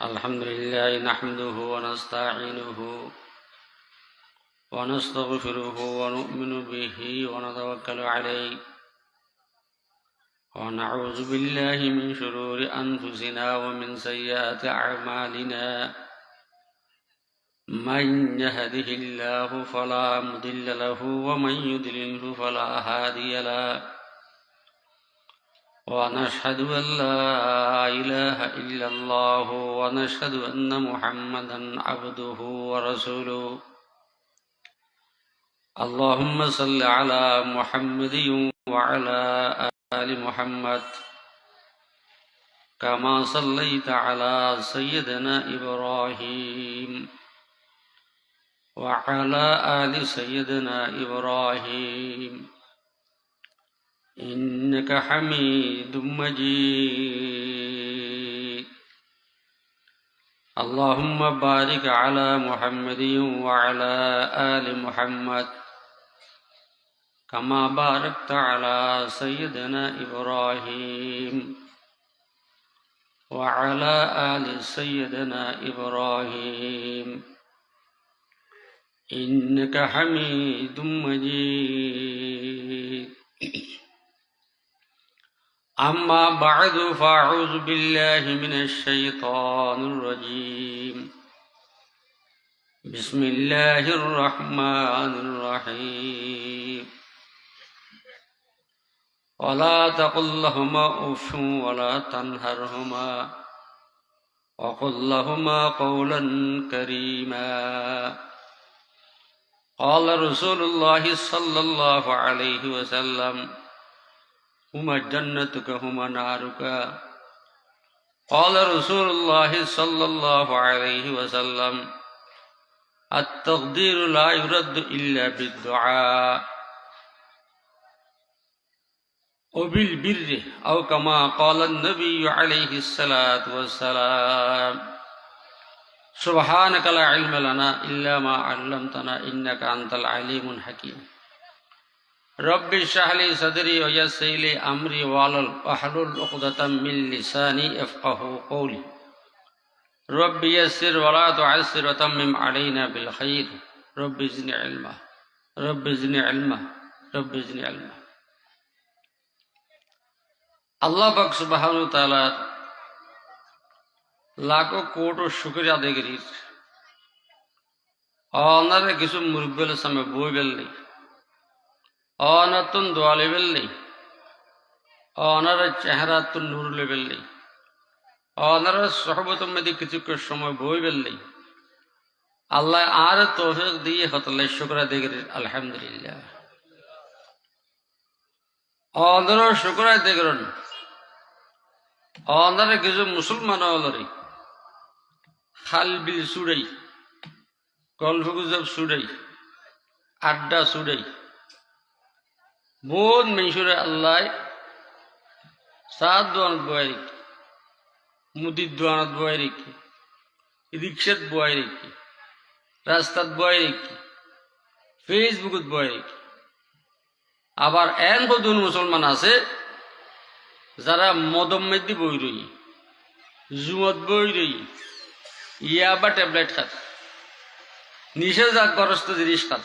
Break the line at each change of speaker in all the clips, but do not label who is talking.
الحمد لله نحمده ونستعينه ونستغفره ونؤمن به ونتوكل عليه ونعوذ بالله من شرور أنفسنا ومن سيئات أعمالنا من يهده الله فلا مضل له ومن يضلله فلا هادي له ونشهد أن لا إله إلا الله ونشهد أن محمدا عبده ورسوله اللهم صل على محمد وعلى آل محمد كما صليت على سيدنا إبراهيم وعلى آل سيدنا إبراهيم إنك حميد مجيد اللهم بارك على محمد وعلى آل محمد كما باركت على سيدنا إبراهيم وعلى آل سيدنا إبراهيم إنك حميد مجيد أما بعد فأعوذ بالله من الشيطان الرجيم بسم الله الرحمن الرحيم ولا تقل لهما أف ولا تنهرهما وقل لهما قولا كريما قال رسول الله صلى الله عليه وسلم هما جنتك هما نارك قال رسول الله صلى الله عليه وسلم التقدير لا يرد إلا بالدعاء وبالبر أو كما قال النبي عليه الصلاة والسلام سبحانك لا علم لنا إلا ما علمتنا إنك أنت العليم الحكيم رب اشرح لي صدري ويسر لي أمري واحلل عقدة من لساني يفقهوا قولي رب يسر ولا تعسر وتمم علينا بالخير رب زدني علما رب زدني علما رب زدني علما আল্লাহ পাক সুবহানাহু ওয়া তাআলা লাখো কোটি শুকরিয়া আদায় করি ওনারে কিছু মুরব্বিল সামনে বই বেললি অনতুন দোয়া লেবেললি অনার চেহারা তুন নূর লেবেললি অনার সহবত মধ্যে কিছু সময় বই বেললি আল্লাহ আর তৌফিক দিয়ে হতলে শুকরিয়া আদায় করি আলহামদুলিল্লাহ অনার শুকরিয়া আদায় করুন অনারে কিছু মুসলমান হলরি খাল বিল সুরাই গল্প গুজব সুরাই আড্ডা সুরাই বহুত মেশুরে আল্লাহ সাত দোয়ানত বয় রেখি মুদির দোয়ানত বয় রেখি রিক্সাত বয় রেখি রাস্তাত বয় রেখি ফেসবুকত বয় রেখি আবার এন কজন মুসলমান আছে যারা মদম মেদি বই রই জুমত বই রই ইয়াবা ট্যাবলেট খাত নিষেধাজ্ঞাগ্রস্ত জিনিস খাত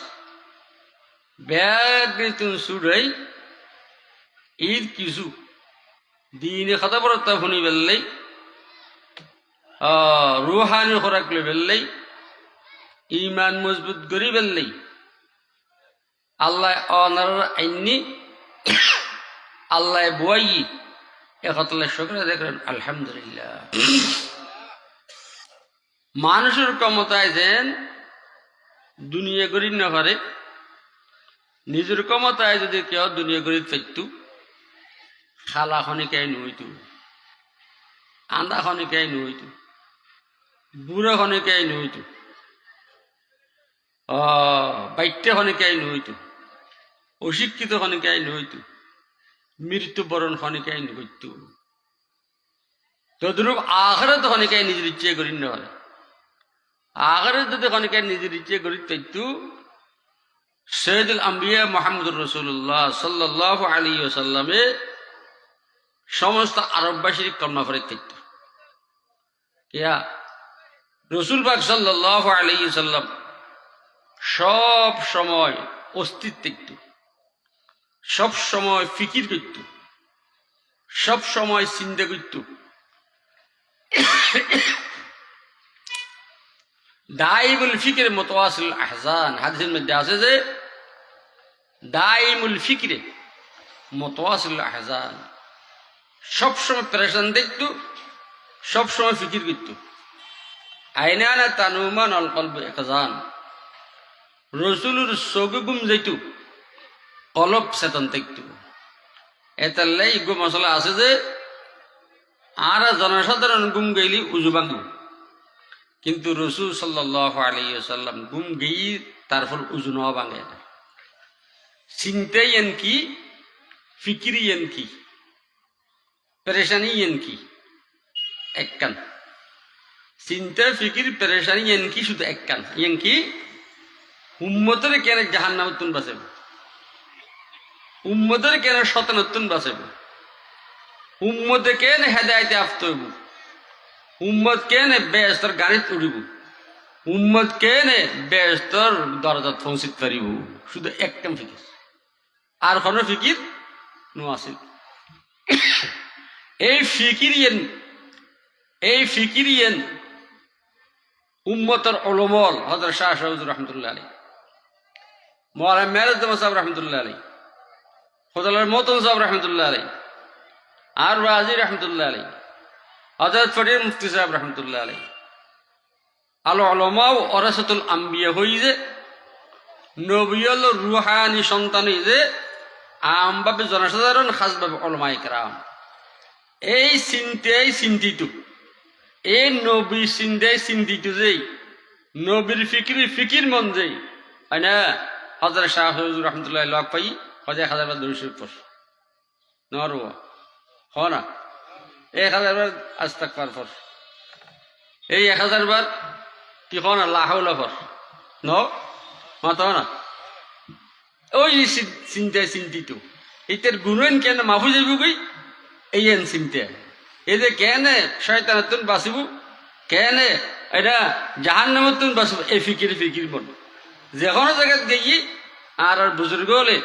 ব্যাগ তুন সুরাই ঈদ কিছু দিনে খাতা পড়তা শুনি বেললেই রুহানি খোরাক লই বেললেই ইমান মজবুত করি বেললেই আল্লাহ অনার আইনি আল্লাহ বই একতলে শুকরিয়া দেখলেন আলহামদুলিল্লাহ মানুষের ক্ষমতায় যেন দুনিয়া গড়ি না পারে নিজের ক্ষমতায় যদি কেউ দুনিয়া গড়ি থাকতো খালা খনিকাই নইতো আন্দা খনিকাই নইতো বুড়া খনিকাই নইতো বাইটে খনিকাই নইতো অশিক্ষিত খনিকাই নইতো মৃত্যুবরণ খনিকাই নইতো তদ্রূপ আখেরাত খনিকাই নিজের ইচ্ছে করি না আখেরাত যদি খনিকাই নিজের ইচ্ছে করি থাকতো সৈয়দুল আম্বিয়া মুহাম্মদুর রাসূলুল্লাহ সাল্লাল্লাহু আলাইহি ওয়াসাল্লামে সমস্ত আরববাসীর কলমা পড়ে থাকত। কিয়া রসুল পাক সাল্লাল্লাহু আলাইহি ওয়াসাল্লাম সব সময় অস্তিত্ব থাকত, সব সময় ফিকির করত, সব সময় চিন্তা করত। দাইমুল ফিকির মুতাওয়াসিল আহজান, হাদিসের মধ্যে আছে যে দাইমুল ফিকিরে মুতাওয়াসিল আহজান, সবসময় পেরেশান দেখত, সবসময় ফিকির করত। আইনানা তানুমান অল কলব একজান, রসুলুর চোখে গুম যাইত, কলব চেতন থাকত। এতাল্লাই গো মশলা আছে যে আর জনসাধারণ গুম গেলি উজু ভাঙব, কিন্তু রসুল সাল্লাল্লাহু আলাইহি ওয়াসাল্লাম গুম গেই তার ফল উজু ন ভাঙে না। চিন্তাই এন কি, ফিকিরি এন কি, পেরেশানি এন কি, এককান। চিন্তা ফিকির পেরেশানি এন কি, শুধু এককান। এন কি উম্মতের কেন জাহান্নামতুন বাঁচাব, উম্মতের কেন শতানতুন বাঁচাব, উম্মতে কেন হেদায়েতে আফত হইব, উম্মত কেন বেহেশতর গাড়িত উড়িব, উম্মত কেন বেহেশতর দরজাত পৌঁছিত পারিব, শুধু একদম ফিকির, আর কোনো ফিকির নো আছিল। এই ফিকিরিয়েন উম্মতর ওলমল হযরত শাহ হুজুর রহমতুল্লাহ আলাইহি, মওলানা মেরাজ সাহেব রহমতুল্লাহ আলাইহি, ফজলুল মতন সাহেব রহমতুল্লাহ আলাইহি, আর রাজি রহমতুল্লাহ আলাইহি, হযরত ফরিদ মুফতি সাহেব রহমতুল্লাহ আলাইহি, আল উলামা ওয়ারাসাতুল আম্বিয়া হই যে নবীল রুহানি সন্তান হই যে আমভাবে জনসাধারণ, খাসভাবে উলামায়ে কেরাম। এই চিন্তাই চিন্তিত, এই নবীর চিন্তাই চিন্তিত, যে নবীর ফিকির মন যে হয় না। হযরত শাহ হুজুর রহমতুল্লাহ লক পাই হজে 1000 বার দরুদ শরীফ পড় নরো হ না, 1000 বার আস্তাগফার পড়, এই 1000 বার কি হ না লা হাওলা পড় ন মাতা না। ওই চিন্তায় চিন্তিত, এটার গুণেন কেন মাফু যাইব কই, এই এন চিন্তা। এই যে কেন শয়তানতুন বাঁচিব, কেন এটা জাহান্নামতুন বাঁচিব, এই ফিকির মন। যে কোনো জায়গায় গিয়ে আর বুজুর্গ হলে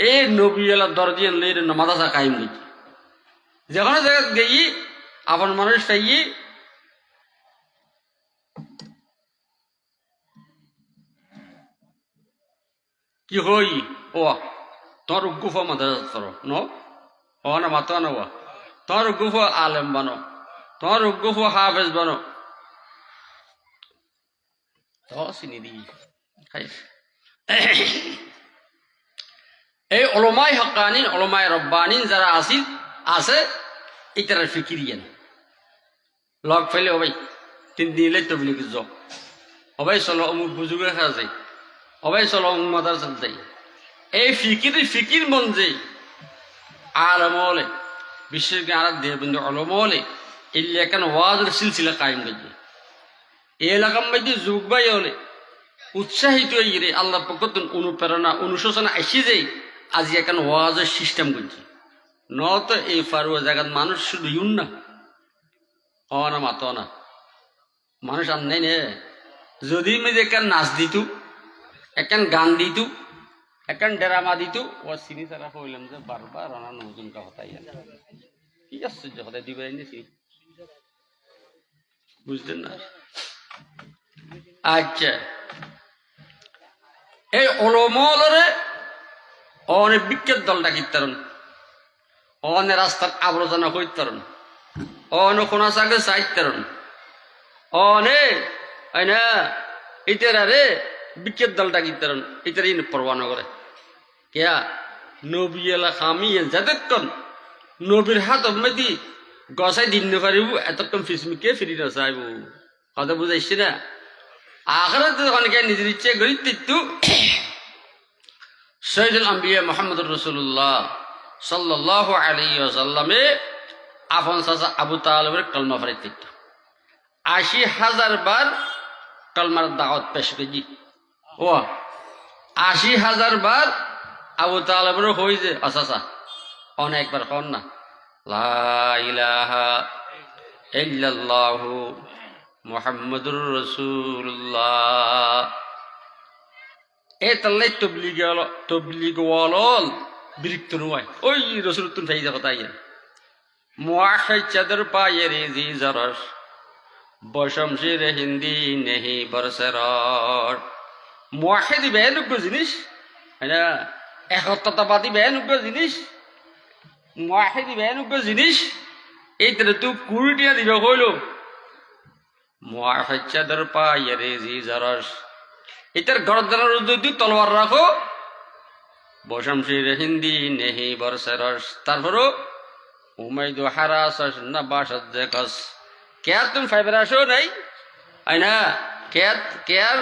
এই নবী এলা দরদিয়ান লই মাদাসা কায়েম নেই। যে কোনো জায়গায় গিয়ে আপন মানুষ পাইয়ে কি হই ও তোর গুফা মাদাসা তর ন ও না মাতো না, তোর গুফা আলেম বানো, তোর গুফা হাফেজ বানো, তো চিনি দি এই ওলমাই হকানিন, ওলমাই রব্বানিন যারা আছে এটার ফিকিরিয়েন লগ ফেলে হবাই 3 দিন এলে তবলিগ যাও, হবাই চলো অমুক বুজুর্গের কাছে যাই, হবাই চলো অমুক মাদ্রাসাত যাই। এই ফিকির মন যে আলমলে বিশেষ করে আর দেবন্ধু আলমলে এলে এখন ওয়াজের সিলসিলা কায়েম গেছে। এই এলাকার মধ্যে যুগ বাই হলে উৎসাহিত হয়ে রে আল্লাহ পক্ষতুন অনুপ্রেরণা অনুশোচনা আসি যাই আজি এখন ওয়াজের সিস্টেম করছে। ন তো এই ফারুয়া জায়গার মানুষ শুধু ইউন না হ না মাত না মানুষ আর নাই নে। যদি মেয়ে একান নাচ দিত, একান গান দিত, একান ড্রামা দিত, ও চিনি চারা কইলাম যে বারবার অনার নতুন কথাই কি আশ্চর্য কথা দিবে এনেছি, বুঝলেন না? আচ্ছা, এই ওলমলরে অনেক বিখ্যাত দল ডাকিত তারণ, অনেক রাস্তার আবর্জনা করিত তারণ, অনেক কোনা সাগে চাইত তারণ, অনেক না ইতারা রে বিখ্যাত দল ডাকিত তারণ, ইতারা ইন পরোয়া নকরে। কেয়া নবী এলা খামি যাদেরক্ষণ নবীর হাত মেদি গসাই দিন পারিব এতক্ষণ ফিসমিকে ফিরি না চাইব, কথা বুঝাইছি না? আখরাতে যখন কে নিজের ইচ্ছে করি তিত্তু সৈয়দুল আম্বিয়া মুহাম্মদুর রাসূলুল্লাহ সাল্লাল্লাহু আলাইহি ওয়াসাল্লামে আপন চাচা আবু তালেবের কলমা পড়ে তিত্তু 80,000 বার কলমার দাওয়াত পেশ করি। ও 80,000 বার আবু তালেবেরও হই যে আচ্ছা অনেকবার কন না লা ইলাহা ইল্লাল্লাহু মুহাম্মাদুর রাসূলুল্লাহ। এ তাল্লাই তবলিগ ওয়ালল বিরক্ত নয় ওই রসুল তুন ফাইজা কথা ইয়া মুআহিদ চাদর পায়ে রেজি জরস বশমশির হিন্দি নেহি বরসরর। মুআহিদ বেনুগ্য জিনিস না, একত্বতাবাদী বেনুগ্য জিনিস, মুআহিদ বেনুগ্য জিনিস। এই তাহলে তুই কুড়িটিয়া দিবে হইল মুআহিদ চাদর পায়ে রেজি জরস। এটার গরদানের যদি তলোয়ার রাখো বশমশির হিন্দি নেহি বরসরস। তারপরও উমাইদু হারাসস না বাসত দেখস কেয়ার তুমি ফাইবার আসো নাই আই না কেয়ার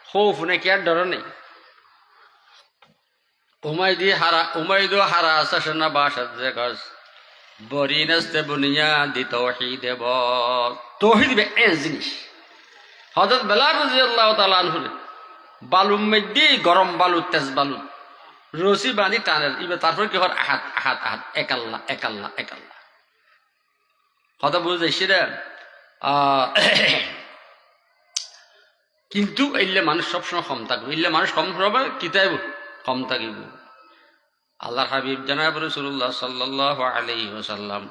খৌফ নেই কেয়ার ডর নেই। উমাইদু হারাসস না বাসত দেখস বরি নস্তে বুনিয়া দি তৌহিদ তৌহিদ জিনিস। হযরত বেলাল রাদিয়াল্লাহু তাআলা আনহু বালুর মধ্যে গরম বালু তেজ বালু রশি বাঁধি টানের ইবে তারপর কি হর আহাত আহাত আহাত এক আল্লাহ এক আল্লাহ এক আল্লাহ। কথা বুঝে সেটা কিন্তু এলে মানুষ সবসময় কম থাকবে, এলে মানুষ কম হবে কিতাব কম থাকিব। আল্লাহর হাবিব জনাব রাসূলুল্লাহ সাল্লাল্লাহু আলাইহি ওয়াসাল্লাম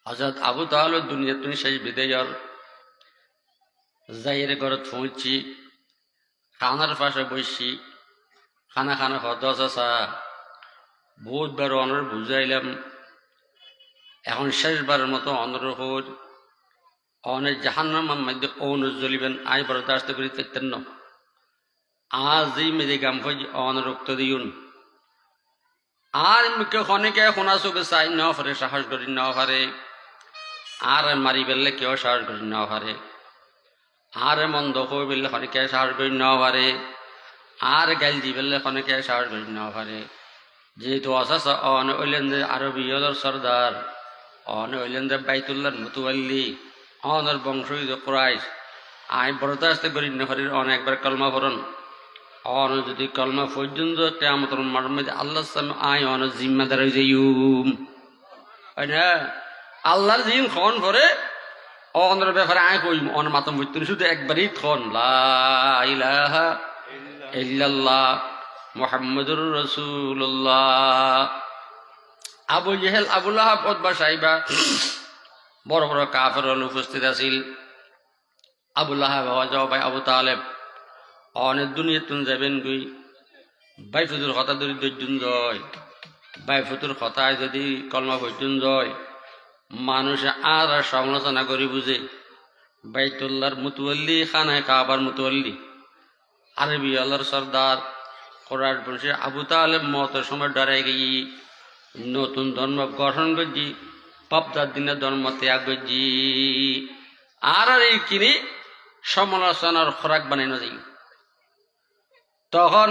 হযরত আবু তালেব দুনিয়া তুমি শেষ বিদায়র যাইরে ঘরত পৌঁছি খানার পাশে বসছি খানা খানা হদস আসা বহুত বার অনর বুঝাইলাম এখন শেষবারের মতো অনুরোধ অনেক জাহান্নামের মধ্যে অনুজ জ্বলিবেন আই বরদাস্ত করি থাকতেন না। আজ এই মেয়েদে গাম হয়ে অনুরক্ত দিউন আর মুখে অনেকে শোনা চোখে চাই ন পারে সাহস করি ন পারে আর মারি পেলে কেউ সাহস করি ন পারে আর মন্দ হয়ে পেলে অনেকে সাহস করি ন পারে আর গাইল দি পেলে অনেকে সাহস করি ন পারে। যেহেতু অসাসা অন হইলেন যে আরবিয়র সর্দার অন হইলেন যে বাইতুল্লাহ মুতুয়াল্লি অনর বংশ কুরাইশ আই বরদাস্ত করি ন পারি অনেকবার কলমা ভরণ অন যদি কলমা পর্যন্ত কিয়ামতের মাঠে আল্লাহর সামনে আই অন জিম্মাদার হয়ে যাইম না আল্লাহর জিন খন করে অনের ব্যাপারে আয় কইম অন মাতম বইতুন শুধু একবারই খন লা ইলাহা ইল্লাল্লাহ মুহাম্মাদুর রাসূলুল্লাহ। আবু জেহেল আবু লাহাব উতবা সাইবা বড় বড় কাফের উপস্থিত আছিল। আবু লাহাব হওয়া যাও ভাই আবু তালেব অনেক দুনিয়া তুন যাবেন গই বাইফুতুর কথা ধরি দৈর্যুন জয় বাইফুতুর কথায় যদি কলমা বৈতুন জয় মানুষে আর সমালোচনা করি বুঝে বাইতুল্লাহর মুতুয়াল্লি খানায় কাবার মুতুয়াল্লি আরবি আল্লাহর সর্দার কোরআন বংশে আবু তালেব মতের সময় ডরাই গিয়ে নতুন ধর্ম গঠন করছি পাবদার দিনে ধর্ম ত্যাগ করছি আর এই কিনি সমালোচনার খোরাক বানানো যাই। তখন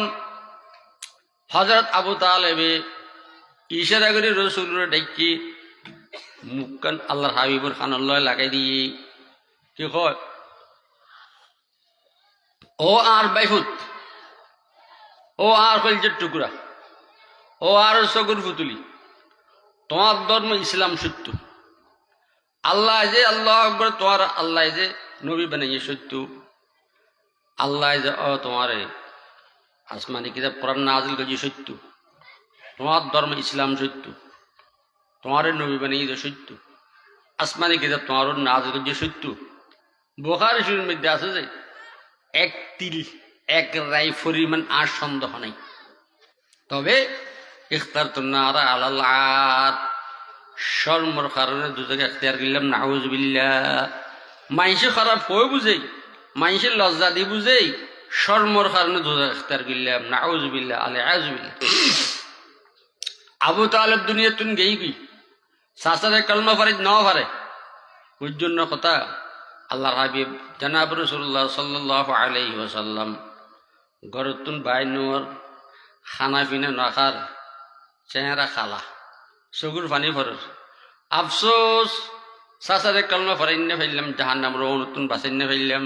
হযরত আবু তালেবে ইশারা করে রসুলের ডাকি মুখখান আল্লাহর হাবিবুর খানাল্লাহ লাগাই দিয়ে কি হয় ও আর বাইফুত ও আর কলজের টুকরা ও আর চকুর ফুতুলি তোমার ধর্ম ইসলাম সত্য আল্লাহ যে আল্লাহ আকবর তোমার আল্লাহ যে নবী বানাইয়ে সত্য আল্লাহ যে তোমারে আসমানি কিতাব কোরআন নাজিল করেছে সত্য তোমার ধর্ম ইসলাম সত্য তোমার নবী বানিয়ে সত্য আসমানি কিতাব তোমার নাজিল করেছে সত্য। বুখারী শরীফের মধ্যে আছে যে এক তিল এক রাই পরিমাণ আর সন্দেহ নাই। তবে ইখতারতুন নারা আলাল আর শর্মর কারণে দুজকে ইখতিয়ার করলাম নাউজুবিল্লাহ। মাইসে খারাপ হয়ে বুঝে মাইসের লজ্জা দিয়ে বুঝে শর্মর কারণে দুজকে ইখতিয়ার করলাম নাউজুবিল্লাহ আলিয়াজুবিল্লাহ। আবু তালেব দুনিয়া তুন গেই কি সাসারে কলমা ফারিদ ন পারে ওই জন্য কথা আল্লাহর হাবিব জনাব রাসূলুল্লাহ সাল্লাল্লাহু আলাইহি ওয়াসাল্লাম গরতুন বাইনুর খানা পিনা নাখার চেহারা খালা চকুর পানি ভরের আফসোস সাসারে কলমা ফারাইন্নে ফেললাম জাহান্নাম নতুন বাঁচাইন্নে ফেললাম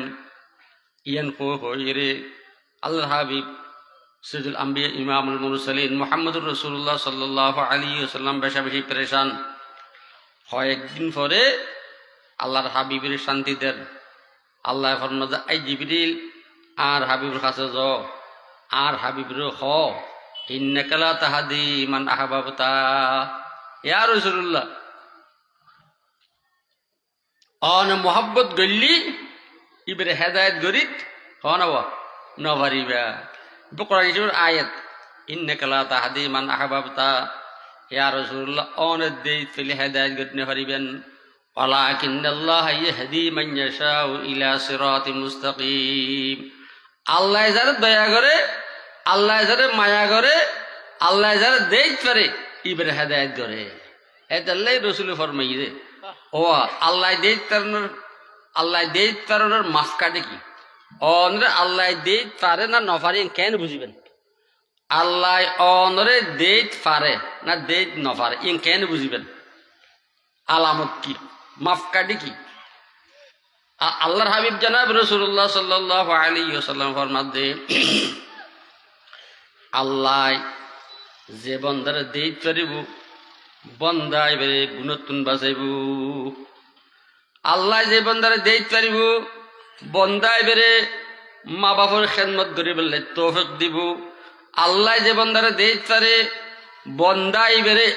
ইয়ান রে আল্লাহর হাবিব সৈয়দুল আম্বিয়া ইমামুল মুরসালিন মুহাম্মদুর রাসূলুল্লাহ সাল্লাল্লাহু আলাইহি ওয়াসাল্লাম বেশা বেশি পরেশান হয়। একদিন পরে আল্লাহর হাবিবের শান্তি দেন। আল্লাহ ফরমায় আই জিবরিল আর হাবিবের কাছে যাও, আর হাবিবের হ ইন্নাকা লা তাহদি মান আহবাবতা ইয়া রাসূলুল্লাহ, অন মোহাব্বত গল্লি ইবরে হেদায়েত গরিত হনবা নভারিবা বকরা ইসুর আয়াত ইন্নাকা লা তাহদি মান আহবাবতা ইয়া রাসূলুল্লাহ, অন দেই ফিল হেদায়েত গরিত নভারিবেন ওয়ালাকিন্নাল্লাহ ইয়াহদি মান ইয়াশাউ ইলা সিরাতিম মুস্তাকিম। আল্লাহ যারা দয়া করে, আল্লাহ যারা মায়া করে, আল্লাহ যারা দেইত পারে ইবরে হেদায়েত করে। এতাল্লাই রাসূল ফরমাইছে ও আল্লাহ দেইত পারনের, আল্লাহ দেইত পারনের মাফকাটে কি অনরে আল্লাহ দেইত পারে না নপারে কেন বুঝিবেন? আল্লাহ অনরে দেইত পারে না দেইত নপারে ইন কেন বুঝিবেন? আলামত কি, মাফকাটে কি? আল্লাহর হাবিব জনাব রাসূলুল্লাহ সাল্লাল্লাহু আলাইহি ওয়াসাল্লাম ফরমাতে আল্লাহ যে বন্দারে দেইত পারিব বন্দা এবারে গুণতুন বাঁচাইব। আল্লাহ যে বন্দারে দেইত পারিব বন্দা এবারে মা বাপর খেদমত করি বললে তৌফিক দিব। আল্লাহ যে বন্দারে দেইত পারে বন্দা এবারে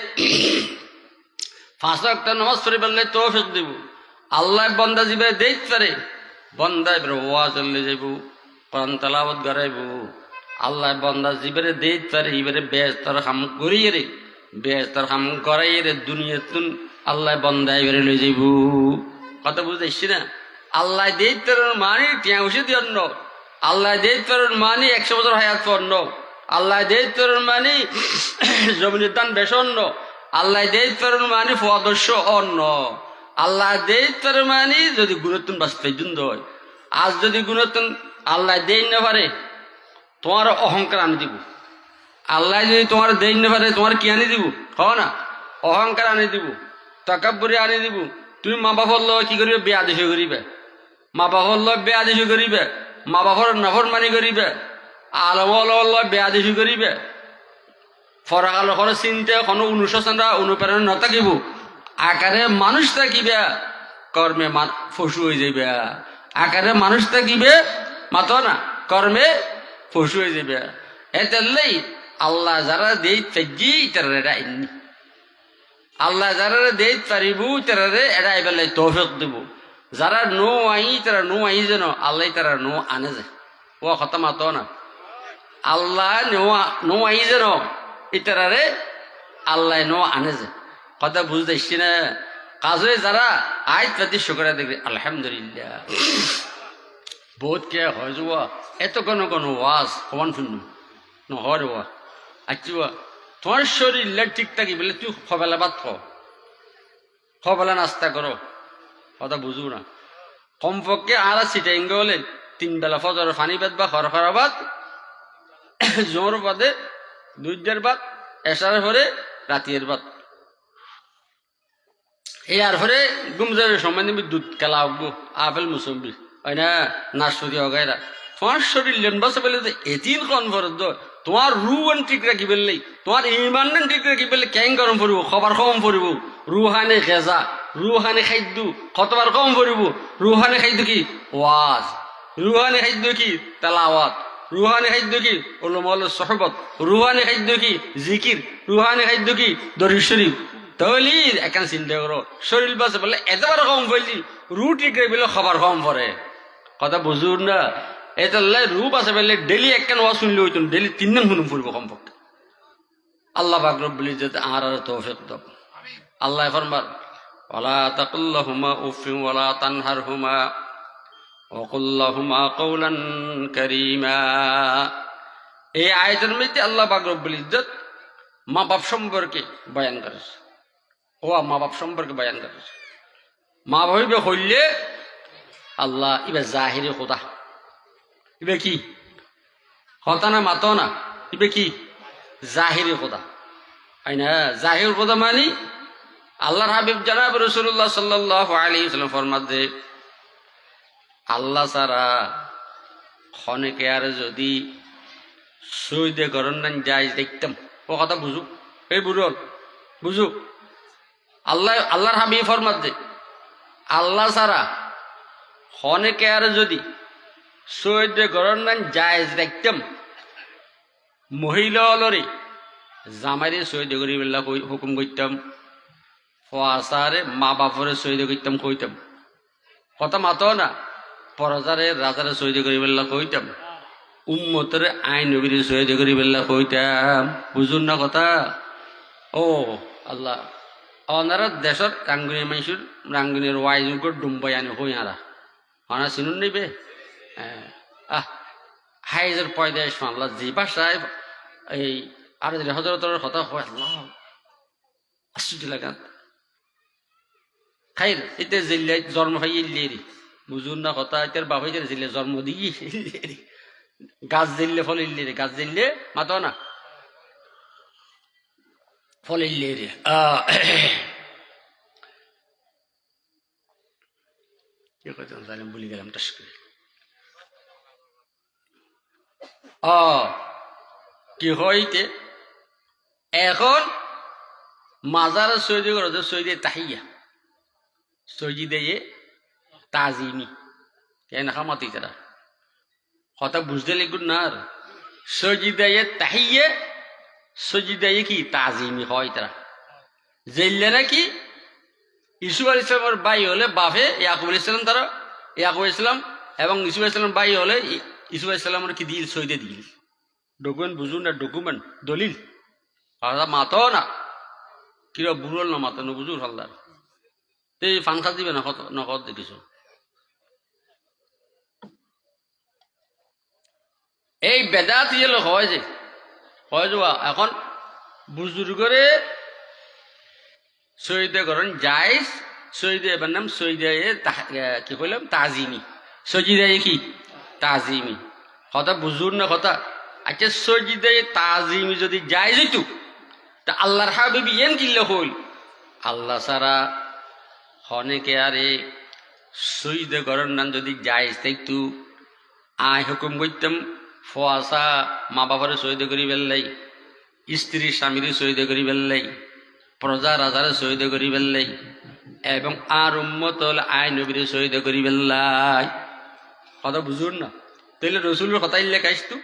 5 ওয়াক্ত নামাজ পড়ি বললে তৌফিক দিব। আল্লাহ বন্দা জীবে দেইত পারে বন্দা এবারে ওয়াজ চলে যাইব, কোরআন তেলাওয়াত করাইব। আল্লাহ বন্দা জীবে দেইত পারে এবারে বেহেশতের কাম করিয়ে রে, বেহেশতের কাম করাইয়ে রে দুনিয়াতুন আল্লাহ বন্দা এবারে লই যাইব। কথা বুঝতেছি না? আল্লাহ দেইত পারেন মানে টিয়া উসে দিয়ন্ন, আল্লাহ দেইত পারেন মানে 100 বছর হায়াত পন্ন, আল্লাহ দেইত পারেন মানে জমিনের দান বেশ অন্য, আল্লাহ দেইত পারেন মানে ফদস্য অন্য, আল্লাহ দেইত পারেন মানে যদি গুণতুন বাঁচতে জুন্দ হয়। আজ যদি গুণতুন আল্লাহ দেই না পারে তোমার অহংকার আনি দিব। আল্লাহ যদি তোমার দেই না পারে তোমার কি আনি দিব? হ না, অহংকার আনি দিব, তাকাব্বুরি আনি দিব। তুমি মা বাপর লয় কি করিবে? বেয়াদবি করিবে। মা বাপর লয় বেয়াদবি করিবে, মা বাপর নাফরমানি করিবে, আলমর লয় বেয়াদবি করিবে। ফরাকাল কোনো চিন্তা কোনো অনুশোচনা অনুপ্রেরণা নথাকিব। আকারে মানুষ থাকিবে, কর্মে পশু হয়ে যাইবে। আকারে মানুষ থাকিবে মাত না, কর্মে পশু হয়ে যাবে। এতেলেই আল্লাহ যারা দেই তেজি তারা এমনি, আল্লাহ যারা দেই পারিব তারা এড়াই বেলায় তৌফিক দিব। যারা নো আই তারা নো আই যেন আল্লাহ তারা নো আনে যায়। ও কথা মাত না, আল্লাহ নো আই যেন ইতারে আল্লাহ নো আনে যায়। কথা বুঝতেছি না? কাজে যারা আয় প্রতি শুক্র দেখবে আলহামদুলিল্লাহ বহুত কে হয় যাওয়া এত কোনো ওয়াজ কমান শুনু নহর ওয়া আচ্ছা তোমার শরীর ঠিক থাকি বলে তুই খবেলা ভাত খবেলা নাস্তা করো। কথা বুঝু না? কমপক্ষে আর সিটাইঙ্গ হলে 3 বেলা ফজর ফানি ভাত বা খরখরা ভাত, জোর বাদে 2 ভাত, এসার পরে রাতের ভাত। এর পরে ঘুম যাবে সময় নিবি দুধ কেলা উঠবো, আপেল মুসম্বি হয় না, নাশপাতি অগাইরা। তোমার শরীর লেন বাসা পেলে এদিন কন ফরত তোমার রুহান ঠিক রাখি পেললেই, তোমার ইমান ঠিক রাখি পেলে ক্যাং গরম পড়ব, খবর কম পড়ব। রুহানে গেজা, রুহানে খাদ্য কতবার কম পড়ব। রুহানে খাদ্য কি? ওয়াজ। রুহানে খাদ্য কি? তেলাওয়াত। রুহানি খাদ্য কি? উলুমুল সহবত। রুহানি খাদ্য কি? জিকির। রুহানি খাদ্য কি? দরুদ শরীফ। তাহলে এখান চিন্তা করো, শরীর বাসে বলে এতবার কম পড়লি, রু ঠিক বলে খবর কম পড়ে। কথা বুঝুন না? এটা রু বাসে বললে ডেলি একখান ওয়াজ শুনলে হইতো, ডেলি 3 দিন শুনুন ফুরবো কমপক্ষে। আল্লাহ পাক রব্বুল ইজ্জত আর তৌফিক দাও। আল্লাহ ফরমান ওয়ালা তাকুল্লাহুমা উফিন ওয়ালা তানহারহুমা وقل لهما قولا كريما। এই আয়াতের মধ্যে আল্লাহ পাক রব্বুল ইজ্জত মা বাপ সম্পর্কে বয়ান করেছে। ও মা বাপ সম্পর্কে বয়ান করেছে। মা ভাবিবে হইলে আল্লাহ ইবে জাহিরে খোদা, ইবে কি হতা না মাত না, ইবে কি জাহিরে খোদা হয় না। জাহির খোদা মানে আল্লাহর হাবিব জনাব রাসূলুল্লাহ সাল্লাল্লাহু আলাইহি ওয়াসাল্লাম ফরমাতে আল্লাহ ছাড়া খনেকে আর যদি সৈদে গরম নান যাই দেখতাম ও কথা বুঝুক এই বুড়ল বুঝুক আল্লাহর হাবি ফরমাত দে আল্লাহ ছাড়া খনেকে আর যদি সৈদে গরম নান যাই দেখতাম মহিলা অলরে জামাইরে সৈদে করি বেলা হুকুম করতাম ফাসারে মা বাপরে সৈদে করতাম কইতাম কথা মাতো না পরজারে রাজারে সৈদে করি বেলা কইতাম উম্মতরে আইন নবীরে সৈদে করি বেলা কইতাম বুঝুন না কথা ও আল্লাহ ওনারা দেশের রাঙ্গুনি মাইসুর রাঙ্গুনির ওয়াইজুর ডুম্বাই আনি হই আরা ওনা চিনুন নিবে হাইজের পয়দাস আল্লাহ যে বাসায় এই আর হজরতর কথা হয় আল্লাহ আশ্চর্য লাগা খাইর এতে জিল্লে জন্ম হয় ইল্লেরি বুঝুন না কথা এটার বাবা জিল্লে জন্ম দিয়ে গাছ জিল্লে ফল ইল্লেরি গাছ জিল্লে মাতো না ফল ইল্লেরি কি কথা জানি ভুলে গেলাম টাস করে কি হইতে এখন মাজার সৈদি করো সৈদি তাহিয়া সৈজি দিয়ে তাজিমি কেন খামাতি তারা কথা বুঝতে লিখুন না আর সৈজি দিয়ে তাহিয়ে সৈজি দিয়ে কি তাজিমি হয় তারা জেললে নাকি ইসুফ আল ইসলামের বাই হলে বাফে ইয়াকুব আল ইসলাম তারা ইয়াকুব ইসলাম এবং ইসুফ আল ইসলামের বাই হলে ইসুফ আল ইসলামের কি দিল সৈদে দিল ডকুমেন্ট বুঝুন না ডকুমেন্ট দলিল মাতো না কিরা বুড়ল না মাতো না বুঝুন হালদার এই ফানখা দিবে না কত নকদ দেখিস এই বেদাত ইয়েলো হয় যে এখন বুজুর্গরে সৈদে করেন জায়জ সৈদে এবার নাম সৈদে কি কইলাম তাজিমি সজিদে কি তাজিমি কথা বুঝুন না কথা আচ্ছা সজিদে তাজিমি যদি যায় যেত তা আল্লাহর হাবিবি এন কিল্লে হইল আল্লাহ সারা হনেকে আরে সৈদে গরম নাম যদি যায় তাইতু আয় হুকুম করতাম ফোয়াশা মা বাবারে সৈদে করি বেললাই স্ত্রী স্বামীরে সৈদে করি বেললাই প্রজা রাজারে সৈদে করি বেললাই এবং আর উম্মত হল আয় নবীরে সৈদে করি বেললাই কথা বুঝুন না তাইলে রসুলের কথা ইল্লে কাইস্তু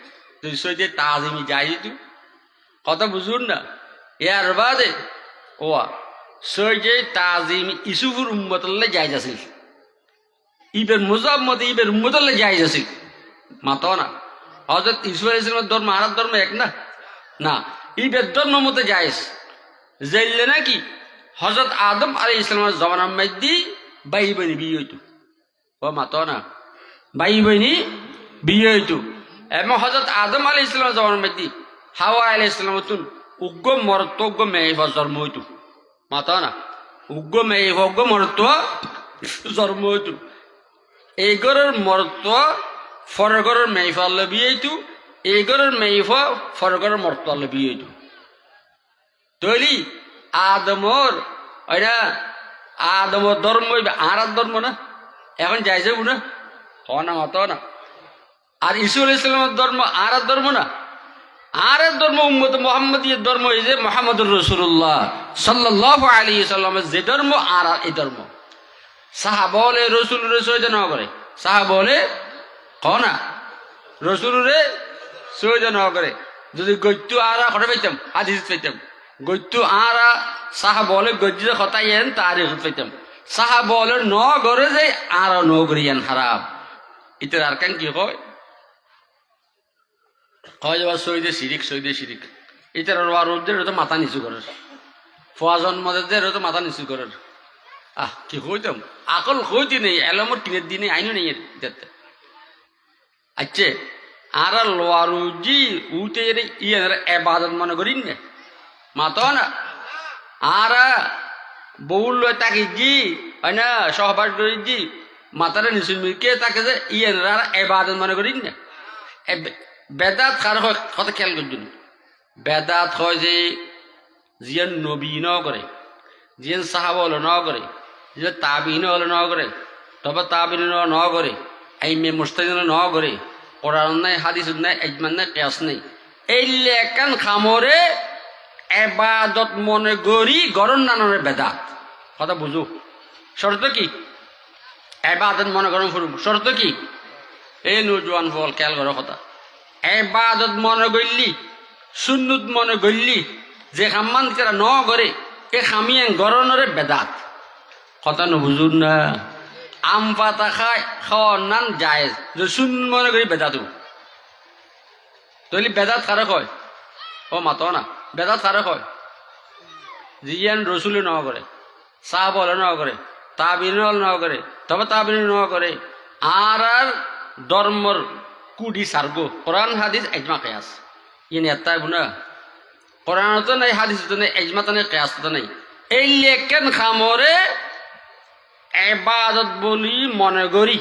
যদি সৈদে তাজিমি যাই দিতু কথা বুঝুন না ইয়ার বাদে ওয়া সৈদে তাজিমি ইসুফুর উম্মতল্লে যাই যাছিল ইবের মুজাব মতে ইবের উম্মতল্লে যাই যাছিল মাতো না হজরত ইসুফ আলাইহিস সালামের ধর্ম আর ধর্ম এক না না ইবের ধর্ম মতে যাইস জেললে নাকি হজরত আদম আলাইহিস সালামের জমানার মধ্যে ভাই বোন বিয়ে হইতো ও মাতো না ভাই বোনই বিয়ে হইতো এবং হজরত আদম আলাইহিস সালামের জমানার মধ্যে হাওয়া আলাইহিস সালামের তুন উগ্র মরত্ব উগ্র মেয়ে জন্ম হইতো মাতো না উগ্র মেয়ে উগ্র মরত্ব জন্ম হইতো এই ঘরের মরত্ব ফরগরের মেয়েফাল্লে বিয়ে হইতো এই ঘরের মেয়েফা ফরগরের মরত্বাল্লে বিয়ে হইতো তৈলি আদমর ওইটা আদমর ধর্ম আর ধর্ম না এখন যাই যাবো না হ না মাতো না আর ইসু আলাইহিস সালামের ধর্ম আর ধর্ম না আর ধর্ম উম্মত মুহাম্মদীর ধর্ম এই যে মুহাম্মদুর রাসূলুল্লাহ সাল্লাল্লাহু আলাইহি সাল্লামের যে ধর্ম আর এই ধর্ম সাহাবা বলে রসুলের সৈদে ন করে সাহাবা বলে না রসুলের সৈদে ন করে যদি গৈত্য আরা ঘরে পাইতাম হাদিস পাইতাম গৈত্য আরা সাহাবা বলে গজ্জে খতাইয়েন তারিখ পাইতাম সাহাবা বলে ন ঘরে যে আর ন করিয়েন হারাম ইতার আর কেন কি হয় যাবার সৈদে শিরিক এটার রোদের তো মাথা নিচু করার ফোয়া জন্মদের তো মাথা নিচু করার কি হইতাম আকল হইতে নেই এলমর টিনের দিনে আইনও নেই এটাতে আচ্ছা আর লোয়ারুজি উঠে ইয়ে এবাদত মনে করি না মাতো না আর বউল তাকে জি হয় না সহবাস করি জি মাতারা নিচু মিলকে তাকে যে ইয়ে আর এবাদত মনে করি না বেদাত কার কথা খেয়াল করছেন বেদাত হয় যে জিয়ান নবী ন করে জিয়ান সাহাবা হলো ন করে যে তাবিন হলো ন করে তবে তাবিন ন করে আইমে মুস্তাহিদ ন করে কোরআন নাই, হাদিস নাই, ইজমা নাই, কিয়াস নাই। এই লেকান খামরে এবাদত মনে করি গরম নানরে বেদাত। কথা বুঝো, শর্ত কি? এবাদত মনে গরম ফুরব, শর্ত কি? এই নৌজওয়ান ফল খেয়াল করো কথা। এবাদত মনে করলি, সুন্নত মনে করলি, যে খাম্মান তারা ন করে এ খামিয়ান গরনরে বেদাত। কথা নবুঝুন না। আম পাতা খায় খাওয়ার নান যায়, যে শূন্য মনে করি বেদাত। তাহলে বেদাত কারে কয়? ও মাতো না, বেদাত কারে কয়? জিয়ান রসুলে ন করে, সাহাবলে ন করে, তাবিনল ন করে, তবে তাবিন ন করে আর আর ধর্মর কুডি সারগো কোরআন হাদিস ইজমা কিয়াস ইনি এত্তাই বুনা। কোরআন তো নাই, হাদিস তো নাই, ইজমা তো নাই, কিয়াস তো নাই। এই লেকেন খামরে এবাদত বলি মনে করি,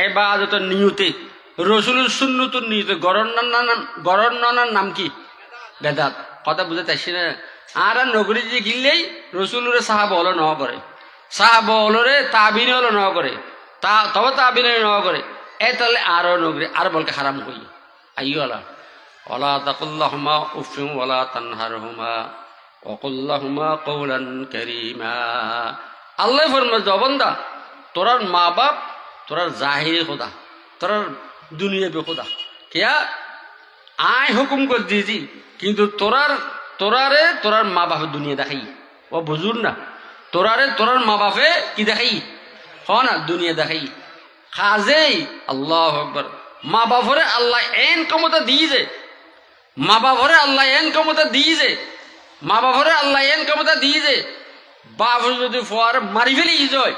এবাদতের নিয়তে রসুলের সুন্নতের নিয়তে গরর নানার নাম কি? বেদাত। কথা বুঝে চাইছি না। আর নগরী যে গিললেই রসুলের সাহাব হলো ন করে, সাহাব হলরে তাবিন হলো ন করে, তবে তাবিন ন করে। এ তাহলে আরো নগরী আর বলকে হারাম করি আইওয়ালা। ওয়ালা তাকুল্লাহুমা উফিন ওয়ালা তানহারহুমা ওয়াকুল্লাহুমা কওলান কারীমা। আল্লাহ ফরমায় জবন্দা তোরার মা বাপ তোরার জাহিরি খোদা, তোরার দুনিয়াবি খোদা কিয়া আয় হুকুম করে দিয়েছি, কিন্তু তোরার মা বাপে দুনিয়া দেখাই। ও বুঝুন না, তোরার মা বাপে কি দেখাই? হ না, দুনিয়া দেখাই। খাজেই আল্লাহু আকবার। মা বাপরে আল্লাহ এন ক্ষমতা দিয়েছে, মা বাপরে আল্লাহ এন ক্ষমতা দিয়েছে, মা বাপরে আল্লাহ এন ক্ষমতা দিয়েছে। বাপ যদি ফোয়ার মারি ফেলি যায়।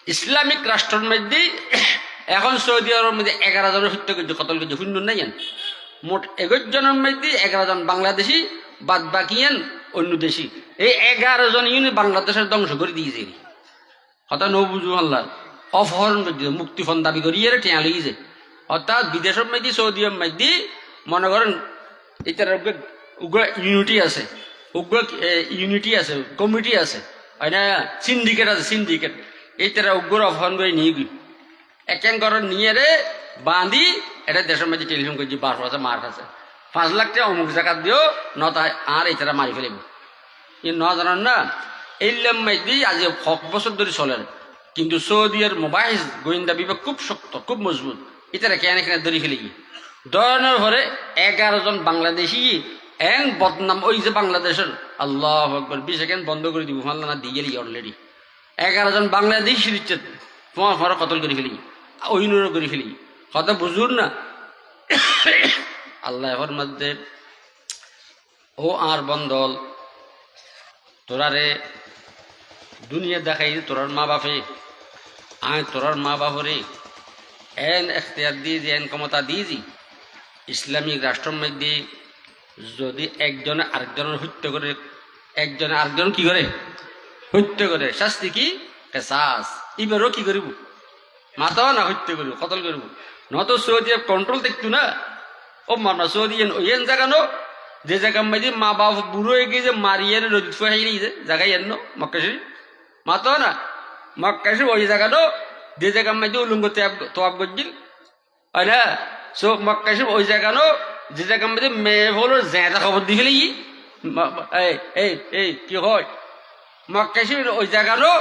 ইসলামিক রাষ্ট্রের মধ্যে এখন সৌদি আরবের মধ্যে 11 জনের হত্যা করছে, কতল করছে, শূন্য নাই। মোট 11 জনের মধ্যে 11 জন বাংলাদেশি, বাদ বাকি অন্য দেশি। এই 11 জন বাংলাদেশের ধ্বংস করে দিয়েছে। কথা নৌ বুঝু আল্লাহ অপহরণ করছে, মুক্তিপণ দাবি করি এর টেয়া লেগেছে। অর্থাৎ বিদেশের মধ্যে সৌদি আরবের মধ্যে মনে করেন এটার উগ্র ইউনিটি আছে, উগ্র ইউনিটি আছে, কমিটি আছে, সিন্ডিকেট আছে, সিন্ডিকেট। এই তারা উগ্র অপহরণ করে নিয়ে গই এক ঘর নিয়ে রে বাঁধি এটা দেশের মধ্যে টেলিফোন করছি, বার আছে মার আছে 5 লাখ টাকা অমুক জায়গা দিও নয় আর এই তারা মারি ফেলিব। ই ন জানান না। এই লেম্মাইদি আজ 6 বছর ধরে চলে, কিন্তু সৌদিয়ার মোবাইল গোয়েন্দা বিভাগ খুব শক্ত, খুব মজবুত। এটারা কেন এখানে ধরে ফেলে গিয়ে ধরনের পরে 11 জন বাংলাদেশি এন বদনাম ওই যে বাংলাদেশের আল্লাহু আকবার 20 সেকেন্ড বন্ধ করে দিব আল্লাহ না দিয়ে গেলি অলরেডি 11 জন বাংলাদেশি তোমার ঘরে কতল করে ফেলি, অহিনুর করে ফেলি। কথা বুঝুন না। আল্লাহর মধ্যে ও আর বন্দল তোরারে দুনিয়া দেখাই তোরার মা বাপে আয় তোরার মা বাপরে এন এখতিয়ার দিয়ে যে এন ক্ষমতা দিয়েছি। ইসলামিক রাষ্ট্রের মধ্যে যদি একজনে আরেকজনের হত্যা করে, একজনে আরেকজন কি করে হত্যা করে, শাস্তি কি? কেসাস। এবারও কি করিব? মাথা না হত্যা করিব, কতল করিব। নত সৌদি কন্ট্রোল দেখতো না। ও মানা সৌদি এন জায়গানো যে জায়গা মাঝে মা বাপ বুড়ো হয়ে গিয়ে যে মারিয়ে নদী ফুয়ে গিয়েছে জায়গায় এন মক্কাশি মাথা না মক্কাশি ওই জায়গানো যে জায়গা মাঝে উলুঙ্গ তোয়াব গজিল হয় না। সো মক্কাশি ওই জায়গানো যে জায়গা মধ্যে মেয়ে হলো জেঁদা খবর দিয়ে ফেলে এই কি হয় মক্কাশির ওই জায়গারও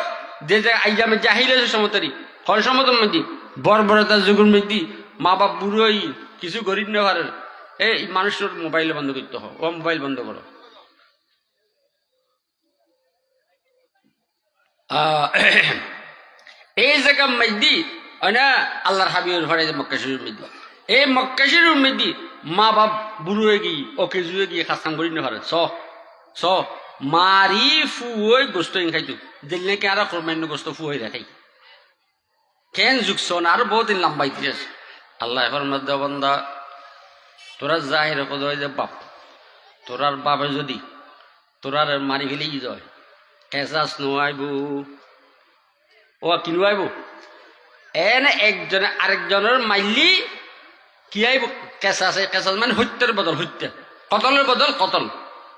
যে জায়গা আইজামে জাহিল আছে সমতারি কোন সমতর মধ্যে বর্বরতার যুগের মধ্যে মা বাপ বুড়োই কিছু গরিব না পারে। এই মানুষের মোবাইল বন্ধ করতে হয়, ও মোবাইল বন্ধ করো। এই জায়গার মধ্যে না আল্লাহর হাবিবের ঘরে যে মক্কাশির মধ্যে এই মক্কাশির মধ্যে মা বাপ বুড়ো হয়ে গিয়ে ওকে জুয়ে গিয়ে খাস্তান করি না পারে স মারি ফুয়ে গোস্ত খাইতো দিল নাকি আর কোরবানি গোস্ত ফুয়ে দেখাই কেন যুগছ না আরো বহুত দিন লম্বা ইতিহাস। আল্লাহ এখন মধ্যে বন্ধা তোরা জাহির কদ হয় যে বাপ তোরার বাপে যদি তোরার মারি ফেলেই যায় কেঁচাস নোয়াইব ও কিনু আইব এনে একজনে আরেকজনের মাইলি কি আইব কেঁচাস। কেঁচাস মানে হত্যার বদল হত্যা, কতলের বদল কতল।